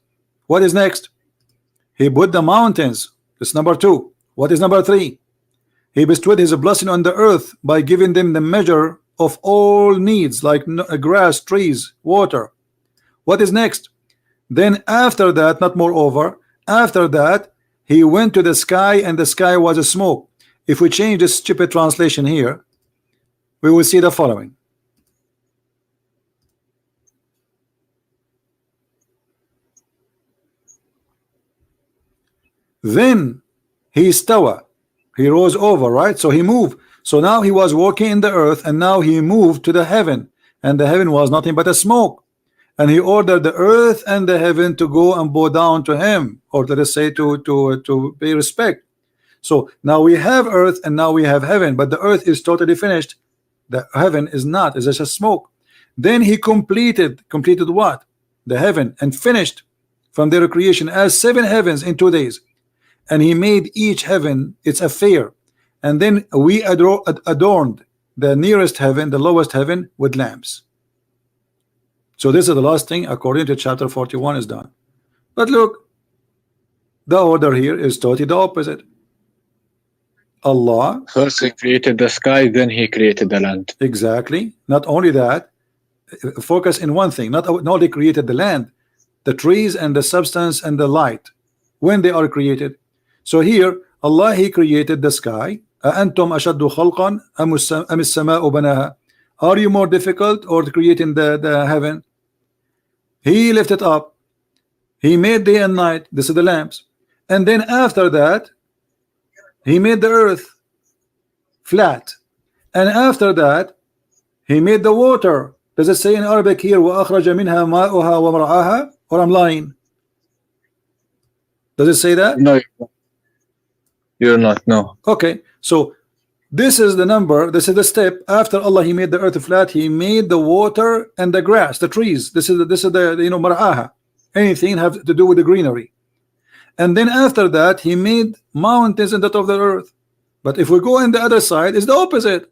What is next? He put the mountains. That's number 2. What is number 3? He bestowed his blessing on the earth by giving them the measure of all needs, like grass, trees, water. What is next? Then after that, not moreover, after that, he went to the sky, and the sky was a smoke. If we change this stupid translation here, we will see the following. Then he stawa, he rose over, right? So he moved. So now he was walking in the earth, and now he moved to the heaven, and the heaven was nothing but a smoke. And he ordered the earth and the heaven to go and bow down to him, or let us say to pay respect. So now we have earth and now we have heaven, but the earth is totally finished. The heaven is not, it's just a smoke. Then he completed what? The heaven, and finished from their creation as 7 heavens in 2 days. And he made each heaven its affair. And then we adorned the nearest heaven, the lowest heaven, with lamps. So this is the last thing according to chapter 41 is done. But look, the order here is totally the opposite. Allah first he created the sky, then he created the land. Exactly. Not only that, focus in one thing. Not only created the land, the trees and the substance and the light, when they are created. So here Allah he created the sky. أَأَنْتُمْ أَشَدُّ خَلْقًا أَمِ السَّمَاءُ بَنَاهَا. Are you more difficult or creating the heaven? He lifted up. He made day and night. This is the lamps. And then after that, he made the earth flat. And after that, he made the water. Does it say in Arabic here, وَأَخْرَجَ مِنْهَا مَاءُهَا وَمَرْعَاهَا? Or I'm lying? Does it say that? No, you're not. No. Okay. So this is the number, this is the step. After Allah he made the earth flat, he made the water and the grass, the trees. This is the mar'aha. Anything have to do with the greenery. And then after that he made mountains in the top of the earth. But if we go in the other side, it's the opposite.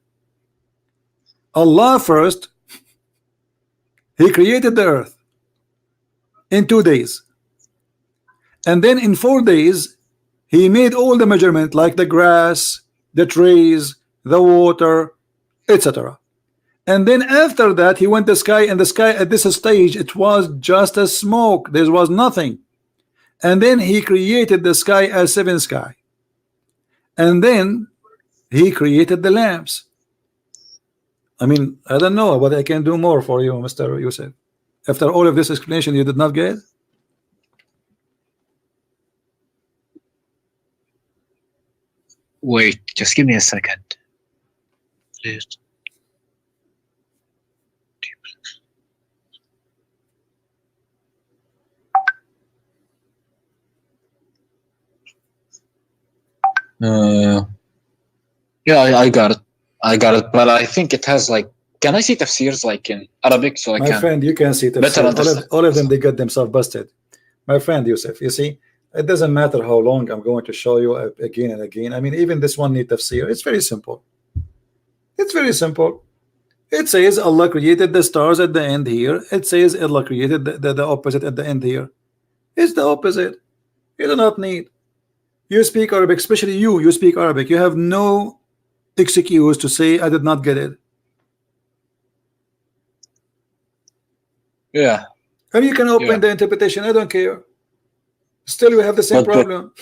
Allah first, he created the earth in 2 days. And then in 4 days he made all the measurement, like the grass, the trees, the water, etc. And then after that he went to the sky, and the sky at this stage it was just a smoke. There was nothing. And then he created the sky as 7 sky. And then he created the lamps. I mean, I don't know what I can do more for you, Mr. Yusuf. After all of this explanation, you did not get? Wait, just give me a second, please. Yeah, I got it, but I think it has like, can I see tafsirs like in Arabic so I My can? friend, you can see tafsir. All of them, they got themselves busted. My friend Yusuf, you see, it doesn't matter how long I'm going to show you again and again. I mean, even this one need tafsir. It's very simple. It's very simple. It says Allah created the stars at the end here. It says Allah created the opposite at the end here. It's the opposite. You do not need. You speak Arabic, especially you speak Arabic. You have no excuse to say I did not get it. Yeah. And you can open the interpretation. I don't care. Still, we have the same problem.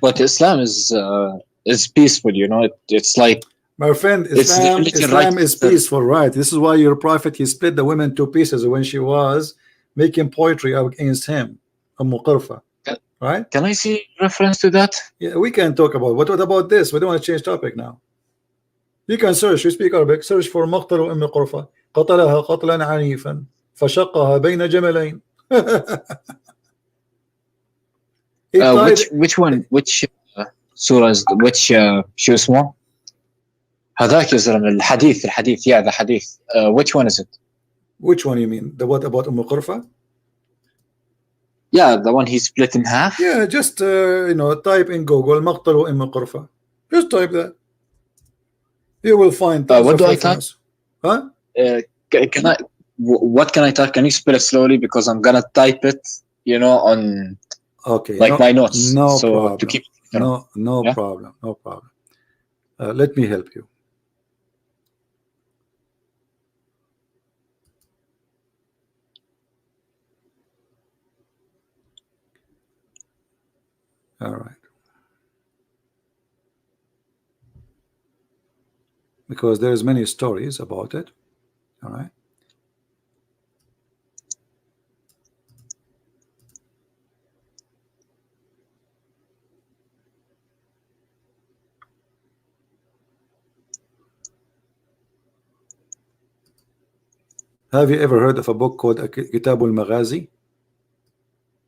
But Islam is peaceful, you know. It's like, my friend, Islam is peaceful, right? This is why your prophet, he split the women to pieces when she was making poetry against him, Qurfa, right? Can I see reference to that? Yeah, we can talk about. What about this? We don't want to change topic now. You can search. You speak Arabic. Search for مقتل أم قرفة قتلها قتلا عنيفا فشقها بين جملين. which one? Which surah? Which شو اسمه؟ هذاك يا زلمة الحديث. Yeah, the hadith. Which one is it? Which one you mean? The what about Qurfa? Yeah, the one he split in half. Yeah, just type in Google مقتل قرفة. Just type that. You will find. What do I type? Huh? Can I? What can I type? Can you spell it slowly, because I'm gonna type it, on. Okay. Like my notes. No so problem. To keep. No yeah? problem. No problem. Let me help you. All right. Because there's many stories about it. All right. Have you ever heard of a book called Kitab al-Maghazi?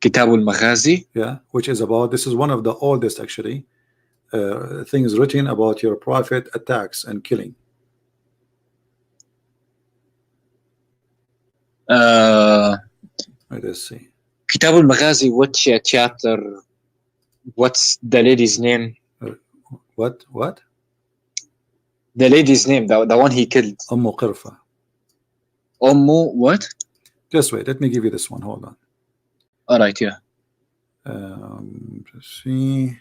Kitab al-Maghazi? Yeah, which is about, this is one of the oldest actually things written about your prophet attacks and killing. Let's see. Kitab al-Maghazi, which chapter? What's the lady's name? What? The lady's name, the one he killed. Qurfa. What? Just wait, let me give you this one. Hold on. All right, yeah. Let's see.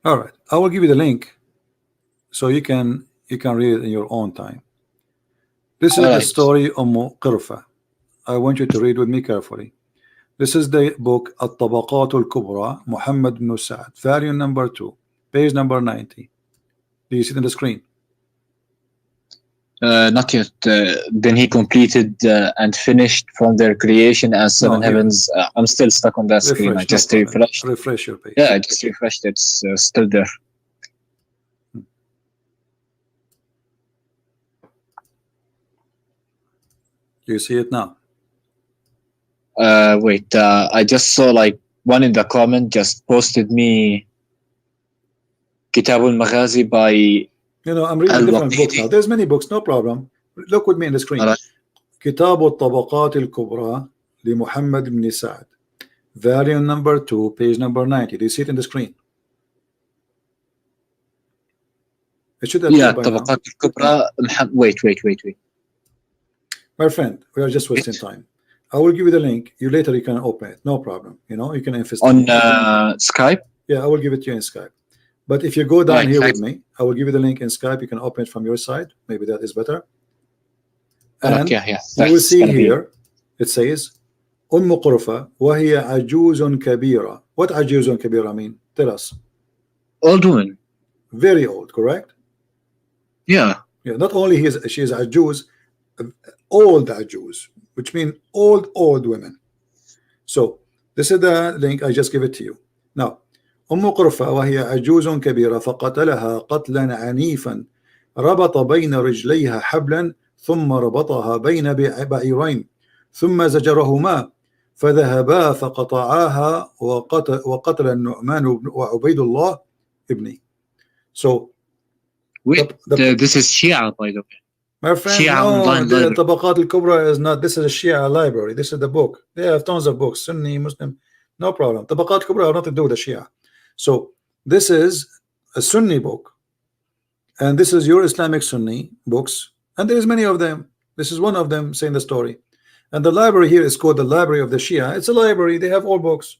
All right, I will give you the link so you can read it in your own time. This is the story of Qurfa. I want you to read with me carefully. This is the book At-Tabaqat al-Kubra, Muhammad ibn Sa'd, volume number 2, page number 90. Do you see it on the screen? Not yet. Then he completed and finished from their creation as seven heavens. I'm still stuck on that screen. I just refreshed. Refresh your page. Yeah, I just refreshed. It's still there. You see it now? Wait. I just saw like one in the comment just posted me Kitab al-Maghazi by. I'm reading a different book now. There's many books, no problem. Look with me in the screen. Kitab al-Tabaqat al-Kubra li Muhammad ibn Sa'd, volume number 2, page number 90. Do you see it in the screen? It should appear. Yeah, Tabaqat al-Kubra. Wait. My friend, we are just wasting time. I will give you the link. You can open it. No problem. You can invest on Skype. Yeah, I will give it to you in Skype. But if you go down here with me, I will give you the link in Skype. You can open it from your side. Maybe that is better. And yeah. You will see here, it says, Qurfa wa hiya ajuzun kabira. What ajuzun kabira mean? Tell us. Old woman. Very old, correct? Yeah. Yeah. Not only she is ajuz, old ajuz, which means old women. So this is the link. I just give it to you. Now, قرفة وهي عجوز كبيرة فقتلها قتلا عنيفا ربط بين رجليها حبلا ثم ربطها بين بعيرين ثم زجرهما فذهبا فقطعاها وقتل النعمان وعبيد الله ابني. So this is Shia, by the way. My friend, no, the Tabaqat al-Kubra is not. This is a Shia library. This is the book. They have tons of books, Sunni, Muslim, no problem. Tabaqat al-Kubra have nothing to do with the Shia. So this is a Sunni book, and this is your Islamic Sunni books, and there is many of them. This is one of them saying the story. And the library here is called the library of the Shia. It's a library. They have all books.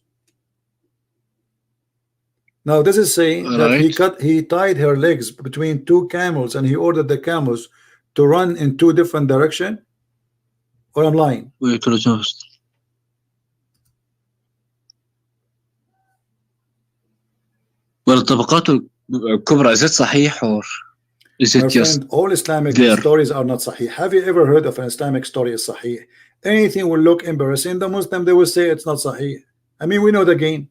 Now this is saying that he tied her legs between two camels and he ordered the camels to run in two different directions. Or I'm lying? والطبقات الكبرى, is it صحيح or is it just all Islamic stories are not sahih? Have you ever heard of an Islamic story is sahih? Anything will look embarrassing, the Muslim they will say it's not sahih. I mean, we know the game.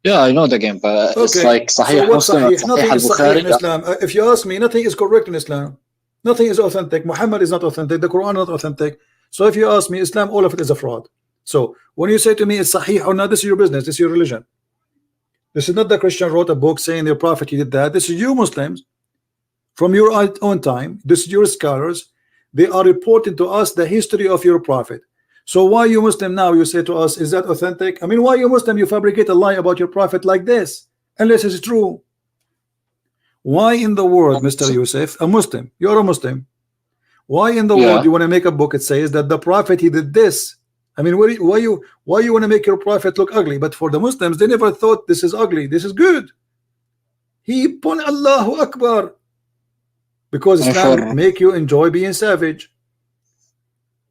Yeah, I know the game, but it's like Sahih Muslim, Sahih? Nothing is sahih in Islam. If you ask me, nothing is correct in Islam. Nothing is authentic. Muhammad is not authentic. The Quran is not authentic. So if you ask me, Islam, all of it is a fraud. So when you say to me it's sahih or not, this is your business. This is your religion. This is not the Christian wrote a book saying the Prophet he did that. This is you Muslims from your own time. This is your scholars. They are reporting to us the history of your Prophet. So why you Muslim now you say to us, is that authentic? I mean, why you Muslim you fabricate a lie about your Prophet like this unless it's true? Why in the world, Mr. Yusuf, a Muslim, you're a Muslim, why in the world you want to make a book it says that the Prophet he did this? I mean, why you want to make your Prophet look ugly? But for the Muslims, they never thought this is ugly, this is good. He put Allahu Akbar, because Islam make you enjoy being savage.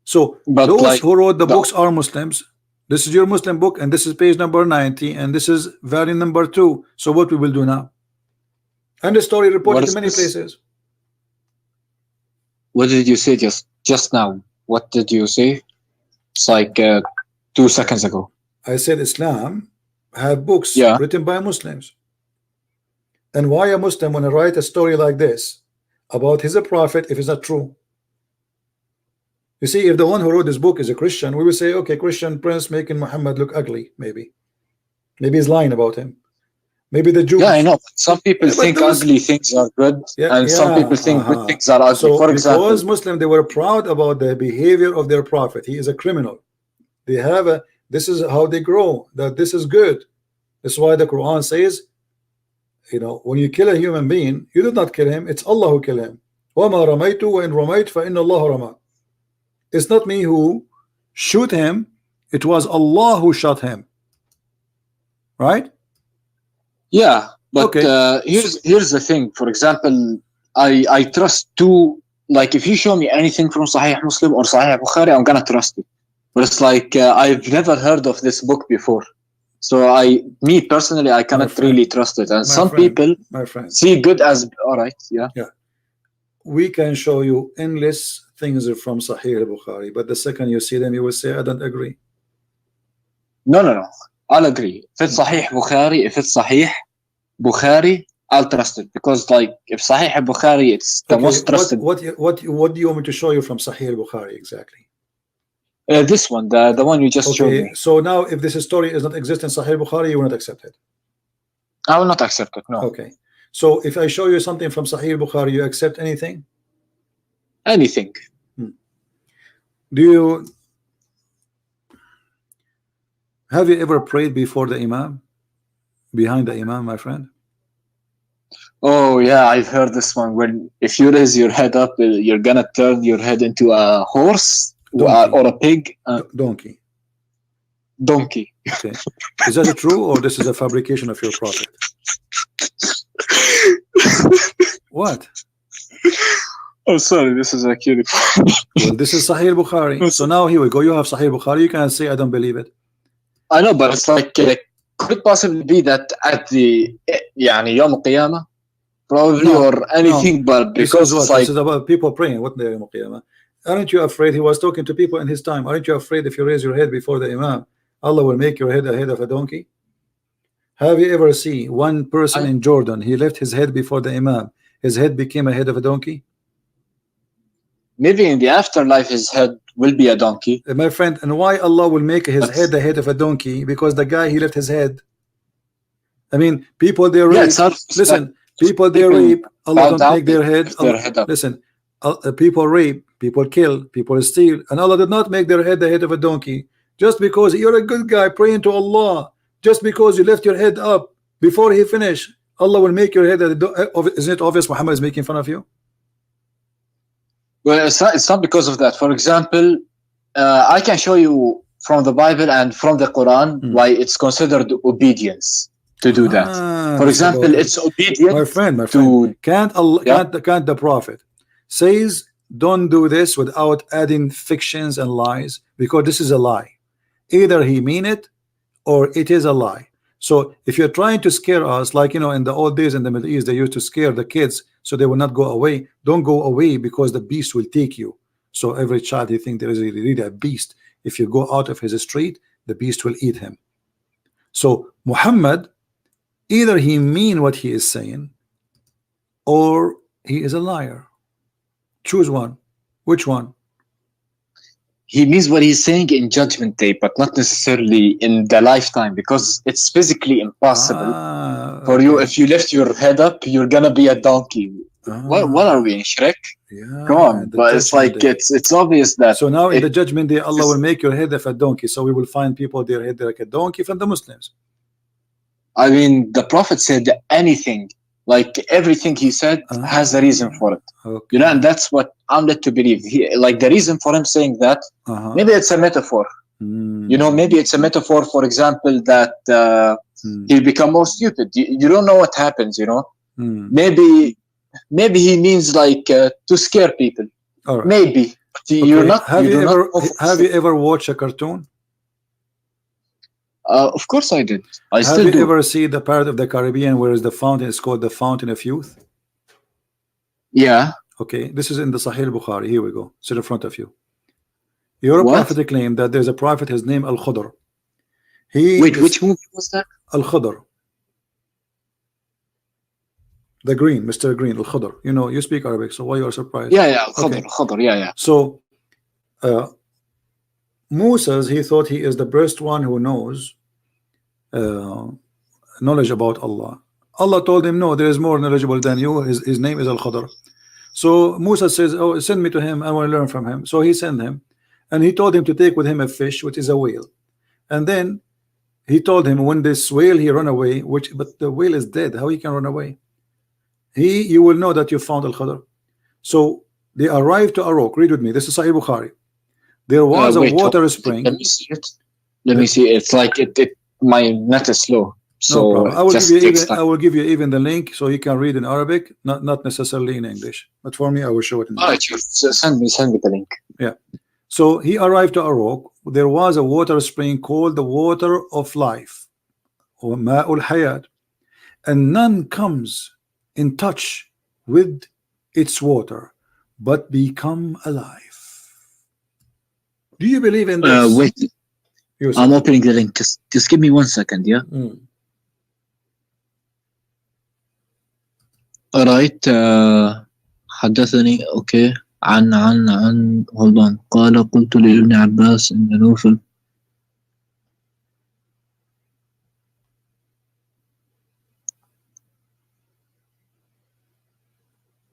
So those like, who wrote the books are Muslims. This is your Muslim book, and this is page number 90, and this is variant number 2. So what we will do now? And the story reported in many places. What did you say just now? What did you say? It's like 2 seconds ago. I said Islam have books written by Muslims. And why a Muslim want to write a story like this about his prophet if it's not true? You see, if the one who wrote this book is a Christian, we will say, okay, Christian prince making Muhammad look ugly, maybe he's lying about him. Maybe the Jews. Yeah, I know. Some people think ugly things are good, and some people think good things are ugly. So for example, because Muslim, they were proud about the behavior of their prophet. He is a criminal. They have a. This is how they grow. That this is good. That's why the Quran says, you know, when you kill a human being, you did not kill him. It's Allah who killed him. وَمَا رَمَيْتُ وَإِنْ رَمَيْتُ فَإِنَّ اللَّهَ رَمَى. It's not me who shoot him. It was Allah who shot him. Right? Yeah, but here's the thing. For example, I trust like if you show me anything from Sahih Muslim or Sahih Bukhari, I'm gonna trust it. But it's like I've never heard of this book before, so me personally, I cannot really trust it. And some people see good as all right. Yeah. We can show you endless things from Sahih Bukhari, but the second you see them, you will say, I don't agree. No. I'll agree. If it's Sahih Bukhari, I'll trust it, because like if Sahih Bukhari, it's the most trusted. What do you want me to show you from Sahih Bukhari exactly? This one, the one you just showed me. So now, if this story does not exist in Sahih Bukhari, you will not accept it. I will not accept it. No. Okay. So if I show you something from Sahih Bukhari, you accept anything? Anything. Have you ever prayed before the Imam? Behind the Imam, my friend? Oh yeah, I've heard this one. When if you raise your head up, you're gonna turn your head into a horse or a pig. Donkey. Okay. Is that true, or this is a fabrication of your prophet? What? Oh, sorry, this is actually. Well, this is Sahih Bukhari. So now here we go. You have Sahih Bukhari. You can say I don't believe it. I know, but it's like could it possibly be that at the يعني يوم القيامة probably or anything, no. But because this is about people praying. What the يوم القيامة? Aren't you afraid? He was talking to people in his time. Aren't you afraid if you raise your head before the Imam, Allah will make your head a head of a donkey? Have you ever seen one person in Jordan? He left his head before the Imam. His head became a head of a donkey. Maybe in the afterlife his head will be a donkey. My friend, and why Allah will make his head the head of a donkey? Because the guy, he left his head. I mean, people they rape. Listen, people they rape. Allah don't make their head. Listen, people rape, people kill, people steal, and Allah did not make their head the head of a donkey. Just because you're a good guy praying to Allah, just because you left your head up before He finished, Allah will make your head. Isn't it obvious Muhammad is making fun of you? Well, it's not because of that. For example, I can show you from the Bible and from the Quran why it's considered obedience to do that. For example, it's obedient. My friend, can't the Prophet says don't do this without adding fictions and lies, because this is a lie. Either he mean it or it is a lie. So if you're trying to scare us, like in the old days in the Middle East, they used to scare the kids so they will not go away. Don't go away because the beast will take you. So every child, he think there is really a beast. If you go out of his street, the beast will eat him. So Muhammad, either he mean what he is saying or he is a liar. Choose one. Which one? He means what he's saying in Judgment Day, but not necessarily in the lifetime, because it's physically impossible for you. If you lift your head up, you're gonna be a donkey. What are we in Shrek? Yeah, come on, but it's like it's obvious that. So now in the Judgment Day, Allah will make your head of a donkey. So we will find people their head like a donkey from the Muslims. I mean, the Prophet said anything. Like everything he said has a reason for it, and that's what I'm led to believe. Like the reason for him saying that, maybe it's a metaphor. Maybe it's a metaphor. For example, that he'll become more stupid. You don't know what happens. Maybe he means like to scare people. Right. Maybe you're not. Have you ever watched a cartoon? Of course I did. Have you ever seen the Pirate of the Caribbean, where is the fountain? It's called the Fountain of Youth. Yeah. Okay, this is in the Sahih Bukhari. Here we go. It's in front of you. Your prophet claimed that there's a prophet. His name Al-Khudr. Which movie was that? Al-Khudr. The Green, Mr. Green, Al-Khudr. You speak Arabic, so why you are surprised? Yeah, Al-Khudr, Khudr, yeah. So, Moses, he thought he is the best one who knows knowledge about Allah. Allah told him, no, there is more knowledgeable than you. His name is Al-Khudr. So Musa says, oh, send me to him. I want to learn from him. So he sent him, and he told him to take with him a fish, which is a whale. And then he told him, when this whale he run away, but the whale is dead, how he can run away? You will know that you found Al-Khudr. So they arrived to a rock. Read with me. This is Sahih Bukhari. There was a water spring. Let me see it. Let me see. It's like my net is slow. So no, I will give you even the link so you can read in Arabic, not necessarily in English. But for me, I will show it in English. All right, send me the link. Yeah. So he arrived to a rock. There was a water spring called the water of life, or Ma'ul Hayat, and none comes in touch with its water but become alive. Do you believe in this? Wait, I'm opening the link. Just give me 1 second, yeah. All right. حدثني okay عن hold on. قال قلت لابن عباس إن نوفل.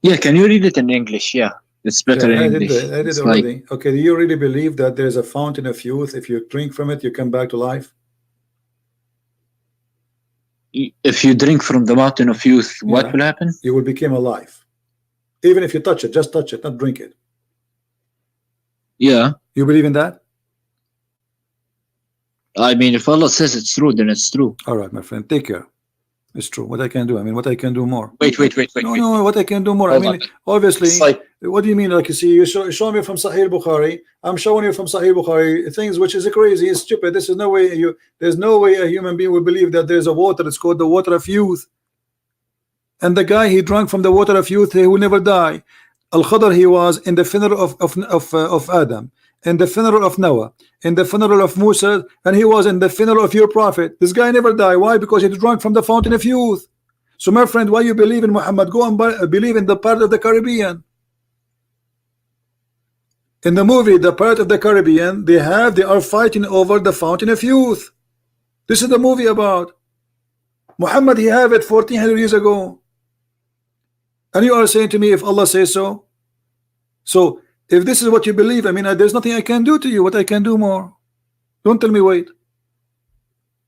Yeah, can you read it in English? Yeah. It's better in English. I did already. Okay, do you really believe that there is a fountain of youth? If you drink from it, you come back to life? If you drink from the mountain of youth, what will happen? You will become alive. Even if you touch it, just touch it, not drink it. Yeah. You believe in that? I mean, if Allah says it's true, then it's true. All right, my friend, take care. It's true. What I can do? I mean, what I can do more? Wait. No, what I can do more? I mean, obviously. What do you mean? Like you see, you show me from Sahih Bukhari. I'm showing you from Sahih Bukhari things which is crazy, it's stupid. This is no way. There's no way a human being will believe that there's a water. It's called the water of youth. And the guy he drank from the water of youth, he will never die. Al-Khudr, he was in the funeral of Adam, in the funeral of Noah, in the funeral of Musa, and he was in the funeral of your prophet. This guy never died. Why? Because he drank from the fountain of youth. So my friend, why you believe in Muhammad? Go and believe in the Pirate of the Caribbean. In the movie The Pirate of the Caribbean, they are fighting over the fountain of youth. This is the movie about Muhammad. He have it 1400 years ago, and you are saying to me if Allah says so. So if this is what you believe, I mean, there's nothing I can do to you. What I can do more? Don't tell me wait.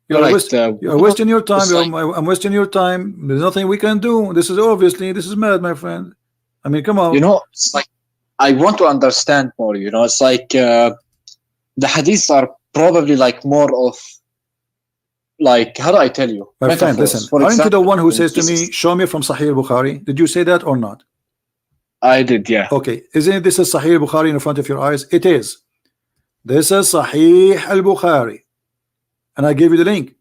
You're wasting your time. I'm wasting your time. There's nothing we can do. This is mad, my friend. I mean, come on. It's like I want to understand more. You know, it's like the hadiths are probably like more of like, how do I tell you? My friend, listen. Aren't you the one who says to me, show me from Sahih Bukhari? Did you say that or not? I did, yeah. Okay, isn't this is Sahih Bukhari in front of your eyes? It is. This is Sahih al-Bukhari, and I gave you the link.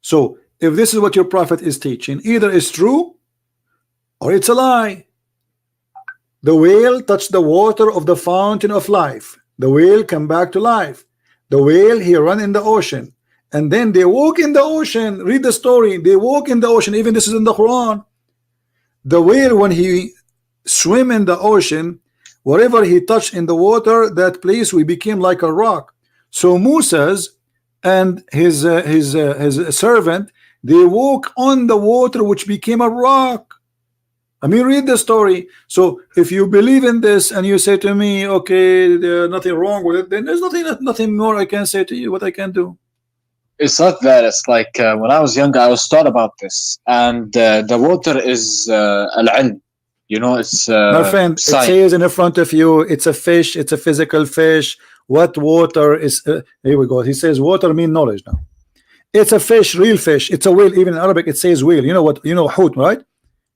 So if this is what your prophet is teaching, either it's true or it's a lie. The whale touched the water of the fountain of life. The whale come back to life. The whale, he run in the ocean, and then they walk in the ocean. Read the story. They walk in the ocean. Even this is in the Quran. The whale, when he swim in the ocean, wherever he touched in the water, that place we became like a rock. So Moses and his servant, they walk on the water which became a rock. I mean, read the story. So if you believe in this and you say to me, okay, there's nothing wrong with it, then there's nothing more I can say to you. What I can do? It's not that. It's like when I was younger, I was taught about this, and the water is al-ilm. You know, it's my friend, science. It says in the front of you, it's a fish, it's a physical fish. What water is? Here we go. He says water mean knowledge now. It's a fish, real fish. It's a whale. Even in Arabic, it says whale. You know what? You know hoot, right?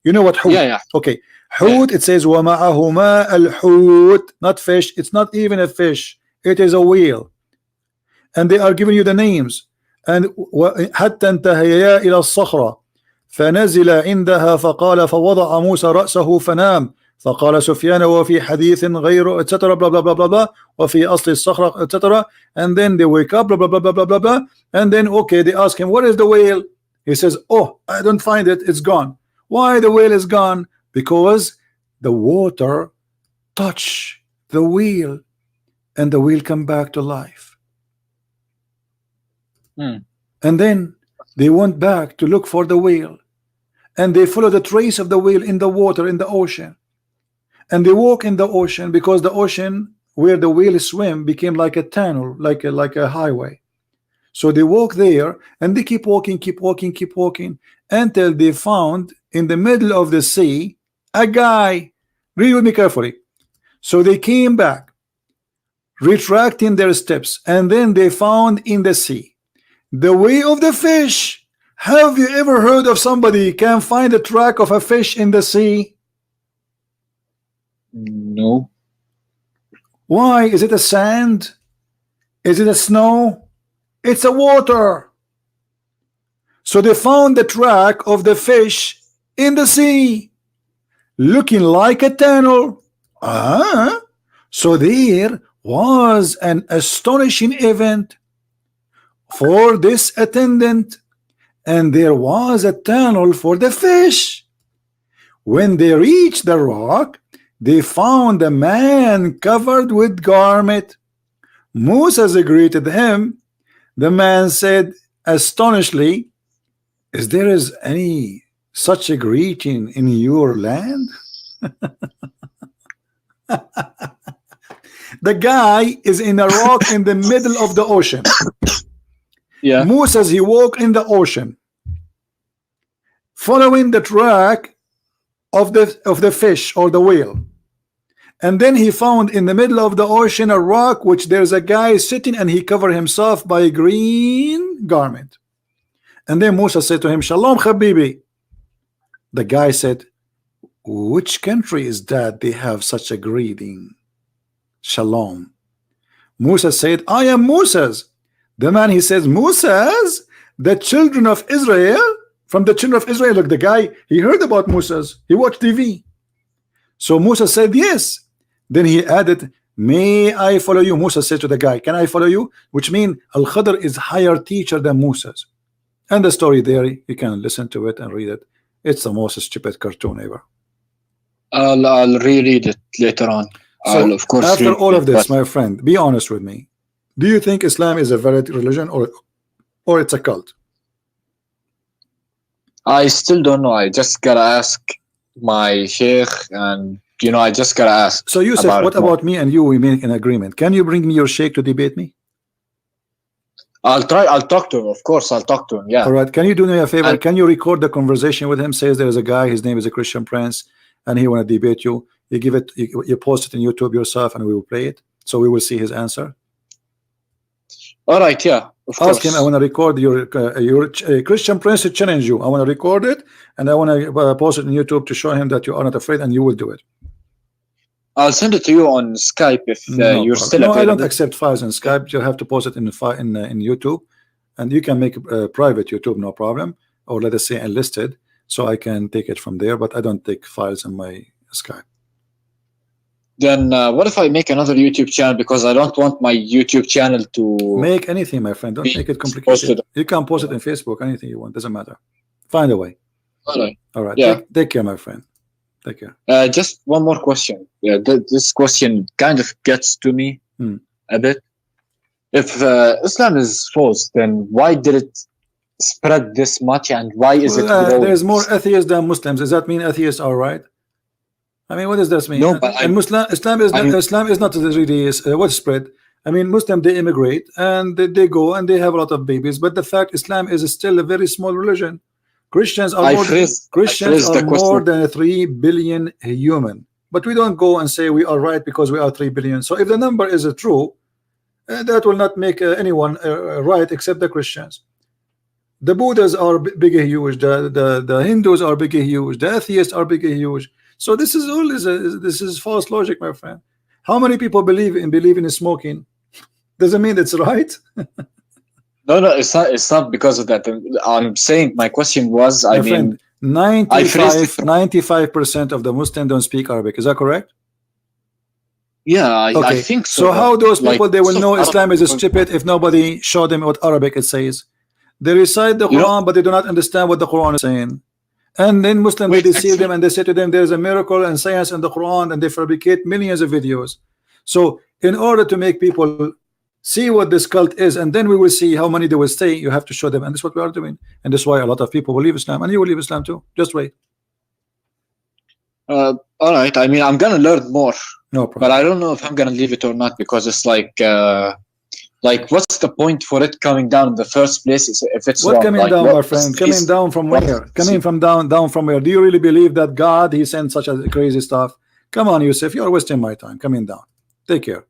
You know what hoot? Yeah, yeah. Okay. Hoot, yeah. It says وَمَعَهُمَا الْحُوت. Not fish. It's not even a fish. It is a whale. And they are giving you the names. And حتى انتهيا إلى الصخرة فنزل عندها فقال فوضع موسى رأسه فنام فقال سفيان وفي حديث غير etc. blah blah blah blah blah وفي أصل الصخرة etc. And then they wake up blah blah blah blah blah blah blah. And then okay, they ask him, what is the whale? He says, oh, I don't find it, it's gone. Why the whale is gone? Because the water touch the whale and the whale come back to life. And then they went back to look for the whale, and they follow the trace of the whale in the water, in the ocean, and they walk in the ocean, because the ocean where the whale swim became like a tunnel, like a highway. So they walk there, and they keep walking until they found in the middle of the sea a guy. Read with me carefully. So they came back, retracting their steps, and then they found in the sea the way of the fish. Have you ever heard of somebody can find a track of a fish in the sea? No. Why? Is it a sand? Is it a snow? It's a water. So they found the track of the fish in the sea, looking like a tunnel. So there was an astonishing event for this attendant, and there was a tunnel for the fish. When they reached the rock, they found a man covered with garment. Moses greeted him. The man said astonishingly, is there any such a greeting in your land? The guy is in a rock in the middle of the ocean. Yeah. Moses, he walked in the ocean, following the track of the fish or the whale, and then he found in the middle of the ocean a rock which there's a guy sitting, and he covered himself by a green garment. And then Moses said to him, Shalom Habibi. The guy said, which country is that they have such a greeting? Shalom. Moses said, I am Moses. The man, he says, Moses, the children of Israel, from the children of Israel. Look, the guy, he heard about Moses, he watched TV. So Moses said yes. Then he added, may I follow you? Moses said to the guy, can I follow you? Which means Al-Khadr is higher teacher than Moses. And the story there, you can listen to it and read it. It's the most stupid cartoon ever. I'll reread it later on. So I'll of course after all of this, my friend, be honest with me. Do you think Islam is a valid religion, or it's a cult? I still don't know. I just gotta ask my sheikh, and I just gotta ask. So Yusuf, what about me and you? We make an agreement. Can you bring me your sheikh to debate me? I'll try. I'll talk to him. Of course, I'll talk to him. Yeah. All right. Can you do me a favor? Can you record the conversation with him? Says there is a guy. His name is a Christian Prince, and he want to debate you. You give it, you post it in YouTube yourself, and we will play it, so we will see his answer. All right, yeah. Ask him, I want to record your Christian Prince to challenge you. I want to record it, and I want to post it on YouTube to show him that you are not afraid, and you will do it. I'll send it to you on Skype if you're still available. I don't accept files in Skype. You have to post it in YouTube, and you can make private YouTube, no problem, or let us say enlisted, so I can take it from there. But I don't take files in my Skype. Then what if I make another YouTube channel, because I don't want my YouTube channel to make anything, my friend. Don't make it complicated. You can post it in Facebook, anything you want, doesn't matter. Find a way. All right. Yeah. Take care, my friend. Take care. Just one more question. Yeah, this question kind of gets to me a bit. If Islam is false, then why did it spread this much, and why is it growing? There's more atheists than Muslims. Does that mean atheists are right? I mean, what does this mean? No, but Islam is not really what spread. I mean, Muslims, they immigrate and they go and they have a lot of babies, but the fact Islam is still a very small religion. Christians are more than 3 billion human, but we don't go and say we are right because we are 3 billion. So if the number is true, that will not make anyone right except the Christians. The Buddhas are big and huge. The Hindus are big and huge. The atheists are big and huge. So this is all this is false logic, my friend. How many people believe in smoking? Doesn't mean it's right. No, it's not because of that. I'm saying my question was, I mean, 95% of the Muslims don't speak Arabic. Is that correct? Yeah, okay. I think so. So how those people, they will know Islam is stupid if nobody showed them what Arabic it says? They recite the Quran, but they do not understand what the Quran is saying. And then Muslims, they deceive them and they say to them there's a miracle and science in the Quran, and they fabricate millions of videos. So in order to make people see what this cult is, and then we will see how many they will stay, you have to show them, and this is what we are doing. And that's why a lot of people will leave Islam, and you will leave Islam too. Just wait. All right. I mean, I'm gonna learn more. No problem. But I don't know if I'm gonna leave it or not, because it's like what's the point for it coming down in the first place if it's what wrong? Coming down, my friend? Coming down from where? Coming from down from where? Do you really believe that God, he sent such a crazy stuff? Come on, Yusuf, you're wasting my time. Coming down. Take care.